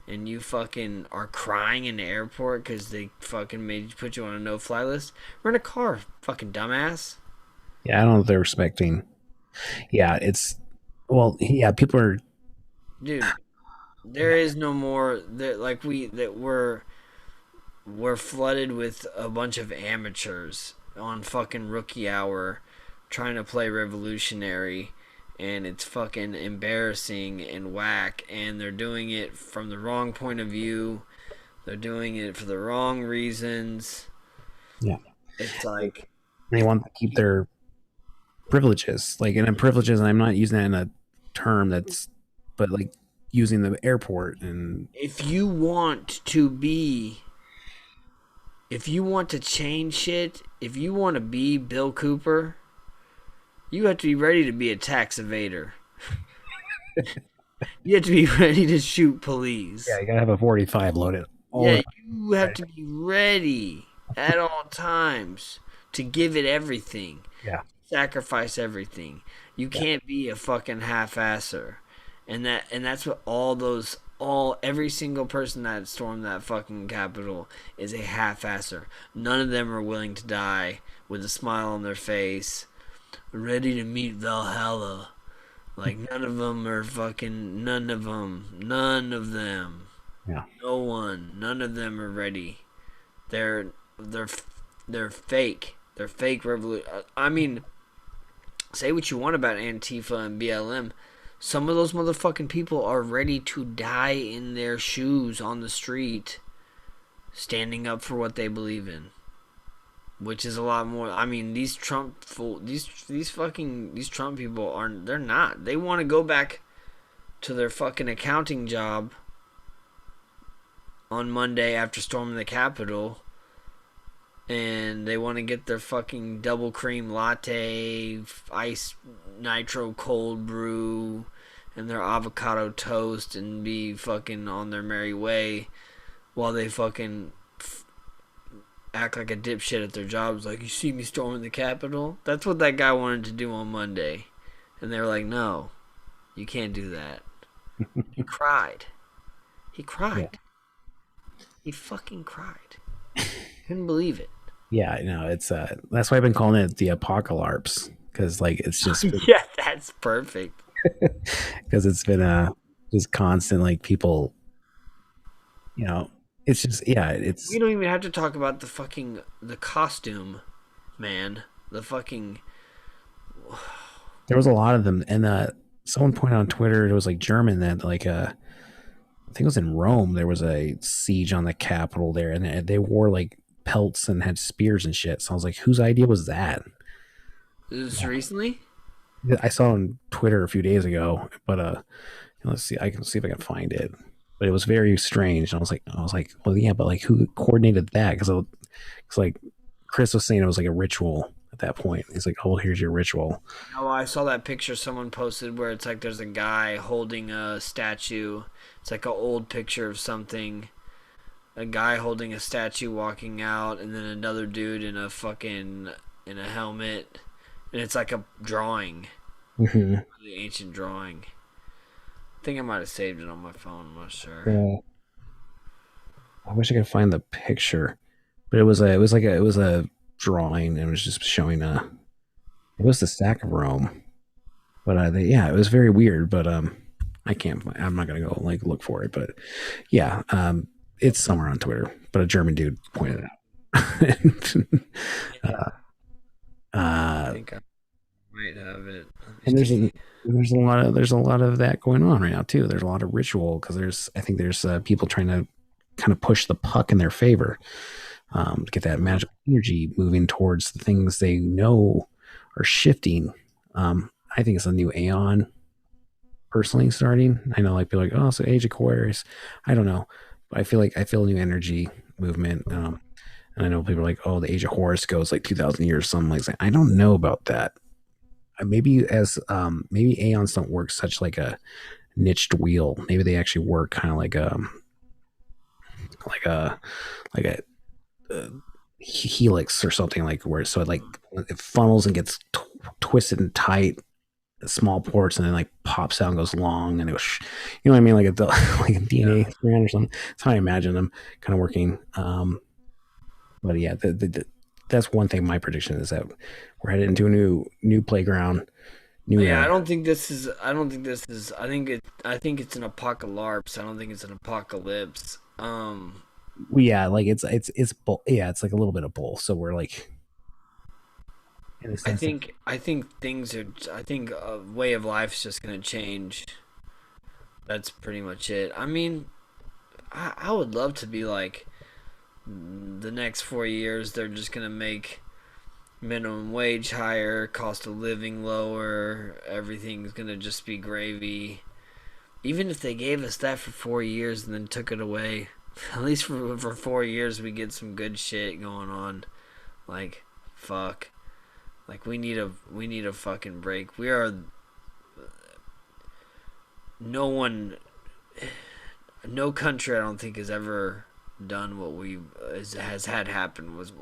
and you fucking are crying in the airport because they fucking put you on a no-fly list. Rent a car, fucking dumbass. Yeah, I don't know if they're respecting. Yeah, people are. Dude, there is no more we're flooded with a bunch of amateurs on fucking rookie hour trying to play revolutionary, and it's fucking embarrassing and whack, and they're doing it from the wrong point of view. They're doing it for the wrong reasons. Yeah. It's like They want to keep their privileges. And privileges, and I'm not using that in a term but like using the airport. And if you want to change shit, if you want to be Bill Cooper, you have to be ready to be a tax evader. You have to be ready to shoot police. Yeah, you gotta have a 45 loaded. You have to be ready at all times to give it everything. Yeah. Sacrifice everything. You can't be a fucking half-asser. And that's what every single person that stormed that fucking Capitol is a half-asser. None of them are willing to die with a smile on their face, ready to meet Valhalla. Like, none of them. Yeah. No one. None of them are ready. They're fake. They're fake revolution. I mean, say what you want about Antifa and BLM. Some of those motherfucking people are ready to die in their shoes on the street, standing up for what they believe in. Which is a lot more. I mean, these Trump people they're not. They want to go back to their fucking accounting job on Monday after storming the Capitol, and they want to get their fucking double cream latte, ice nitro cold brew, and their avocado toast, and be fucking on their merry way while they fucking act like a dipshit at their jobs. Like, you see me storming the Capitol? That's what that guy wanted to do on Monday. And they were like, no, you can't do that. He cried. Yeah. He fucking cried. Couldn't believe it. Yeah, I know. It's that's why I've been calling it the apocalypse, because like it's just yeah, that's perfect. Because it's been just constant, like, people, it's just, it's. We don't even have to talk about the costume, man. The fucking. There was a lot of them, and someone pointed on Twitter, it was like German, that like I think it was in Rome. There was a siege on the Capitol there, and they wore like pelts and had spears and shit. So I was like, whose idea was that? This recently? I saw on Twitter a few days ago, but let's see. I can see if I can find it. But it was very strange. And I was like, well, yeah, but like, who coordinated that? Because it's like Chris was saying it was like a ritual at that point. He's like, oh, well, here's your ritual. Oh, I saw that picture someone posted where it's like there's a guy holding a statue. It's like an old picture of something. A guy holding a statue walking out, and then another dude in a helmet, and it's like a drawing, Mm-hmm. the ancient drawing. I think I might have saved it on my phone. I'm not sure. Yeah. I wish I could find the picture, but it was a drawing, and it was just showing it was the sack of Rome. But it was very weird. But I can't. I'm not gonna go like look for it. But yeah, it's somewhere on Twitter. But a German dude pointed it out. I think I might have it. And there's a lot of that going on right now too. There's a lot of ritual because I think there's people trying to kind of push the puck in their favor, to get that magical energy moving towards the things they know are shifting. I think it's a new Aeon personally starting. I know like people are like, oh, so Age of Aquarius. I don't know, but I feel a new energy movement. And I know people are like, oh, the Age of Horus goes like 2,000 years, something like that. I don't know about that. Maybe maybe Aeons don't work such like a niched wheel. Maybe they actually work kind of like a helix or something, like where so it funnels and gets twisted and tight, small ports, and then like pops out and goes long, and it was, you know what I mean, like like a DNA strand or something. That's how I imagine them kind of working. But yeah, that's one thing. My prediction is that we're headed into a new playground. I don't think this is. I think it's an apocalypse. I don't think it's an apocalypse. Yeah, like it's it's like a little bit of both. So we're like, I think things are. I think way of life's just gonna change. That's pretty much it. I mean, I would love to be like, the next 4 years they're just gonna make minimum wage higher, cost of living lower, everything's gonna just be gravy. Even if they gave us that for 4 years and then took it away, at least for 4 years we get some good shit going on. Like, fuck. Like, we need a fucking break. We are... No country, I don't think, has ever done what has had happen was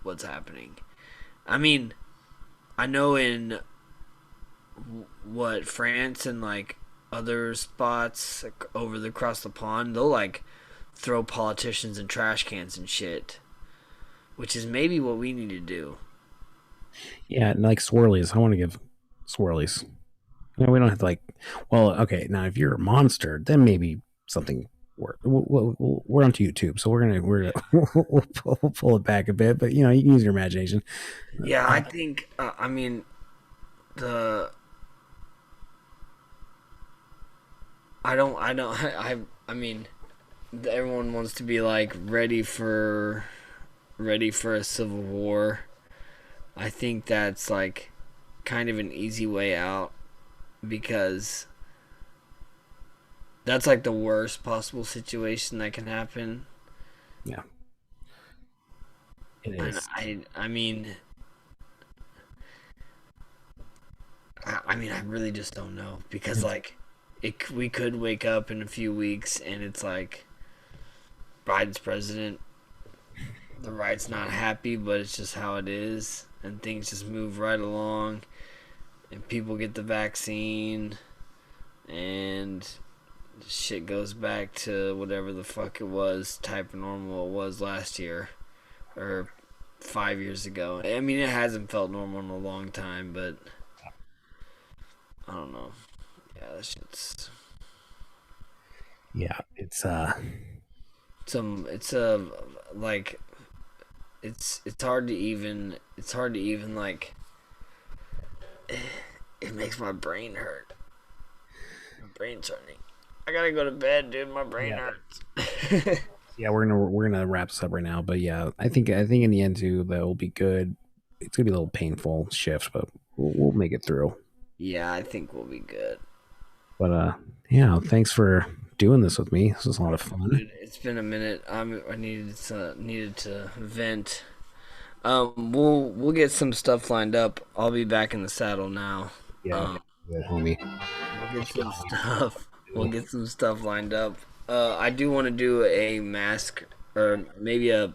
what's happening. I mean, I know in France and like other spots like across the pond, they'll like throw politicians in trash cans and shit, which is maybe what we need to do. Yeah, and like swirlies. I want to give swirlies. No, we don't have to like. Well, okay. Now, if you're a monster, then maybe something. We're onto YouTube, so we'll pull it back a bit. But you can use your imagination. Yeah, I think. I mean, I mean, everyone wants to be like ready for a civil war. I think that's like kind of an easy way out, because that's like the worst possible situation that can happen. Yeah. It is. I mean, I really just don't know, because like we could wake up in a few weeks and it's like Biden's president, the right's not happy, but it's just how it is, and things just move right along, and people get the vaccine, and shit goes back to whatever the fuck it was, type of normal it was last year or 5 years ago. I mean, it hasn't felt normal in a long time, but I don't know. Yeah, that shit's... Yeah, it's like it's hard to even like, it makes my brain hurt. My brain's hurting. I gotta go to bed, dude. My brain hurts. Yeah, we're gonna wrap this up right now. But yeah, I think in the end too, that will be good. It's gonna be a little painful shift, but we'll make it through. Yeah, I think we'll be good. But yeah, thanks for doing this with me. This was a lot of fun. Dude, it's been a minute. I needed to vent. We'll get some stuff lined up. I'll be back in the saddle now. Yeah, good, homie. We'll get some stuff lined up. I do want to do a mask or maybe a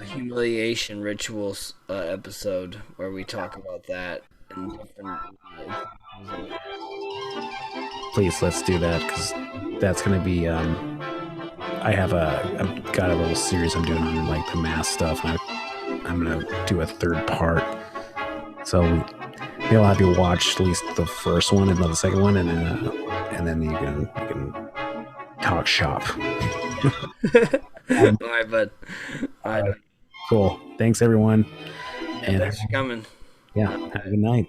humiliation rituals episode where we talk about that and different. Please, let's do that because that's gonna be. I've got a little series I'm doing on like the mask stuff, and I'm gonna do a third part. So maybe I'll have you watch at least the first one and then the second one, and then you can talk shop. All right, bud. All right. Cool. Thanks, everyone. And thanks for coming. Yeah. Have a good night.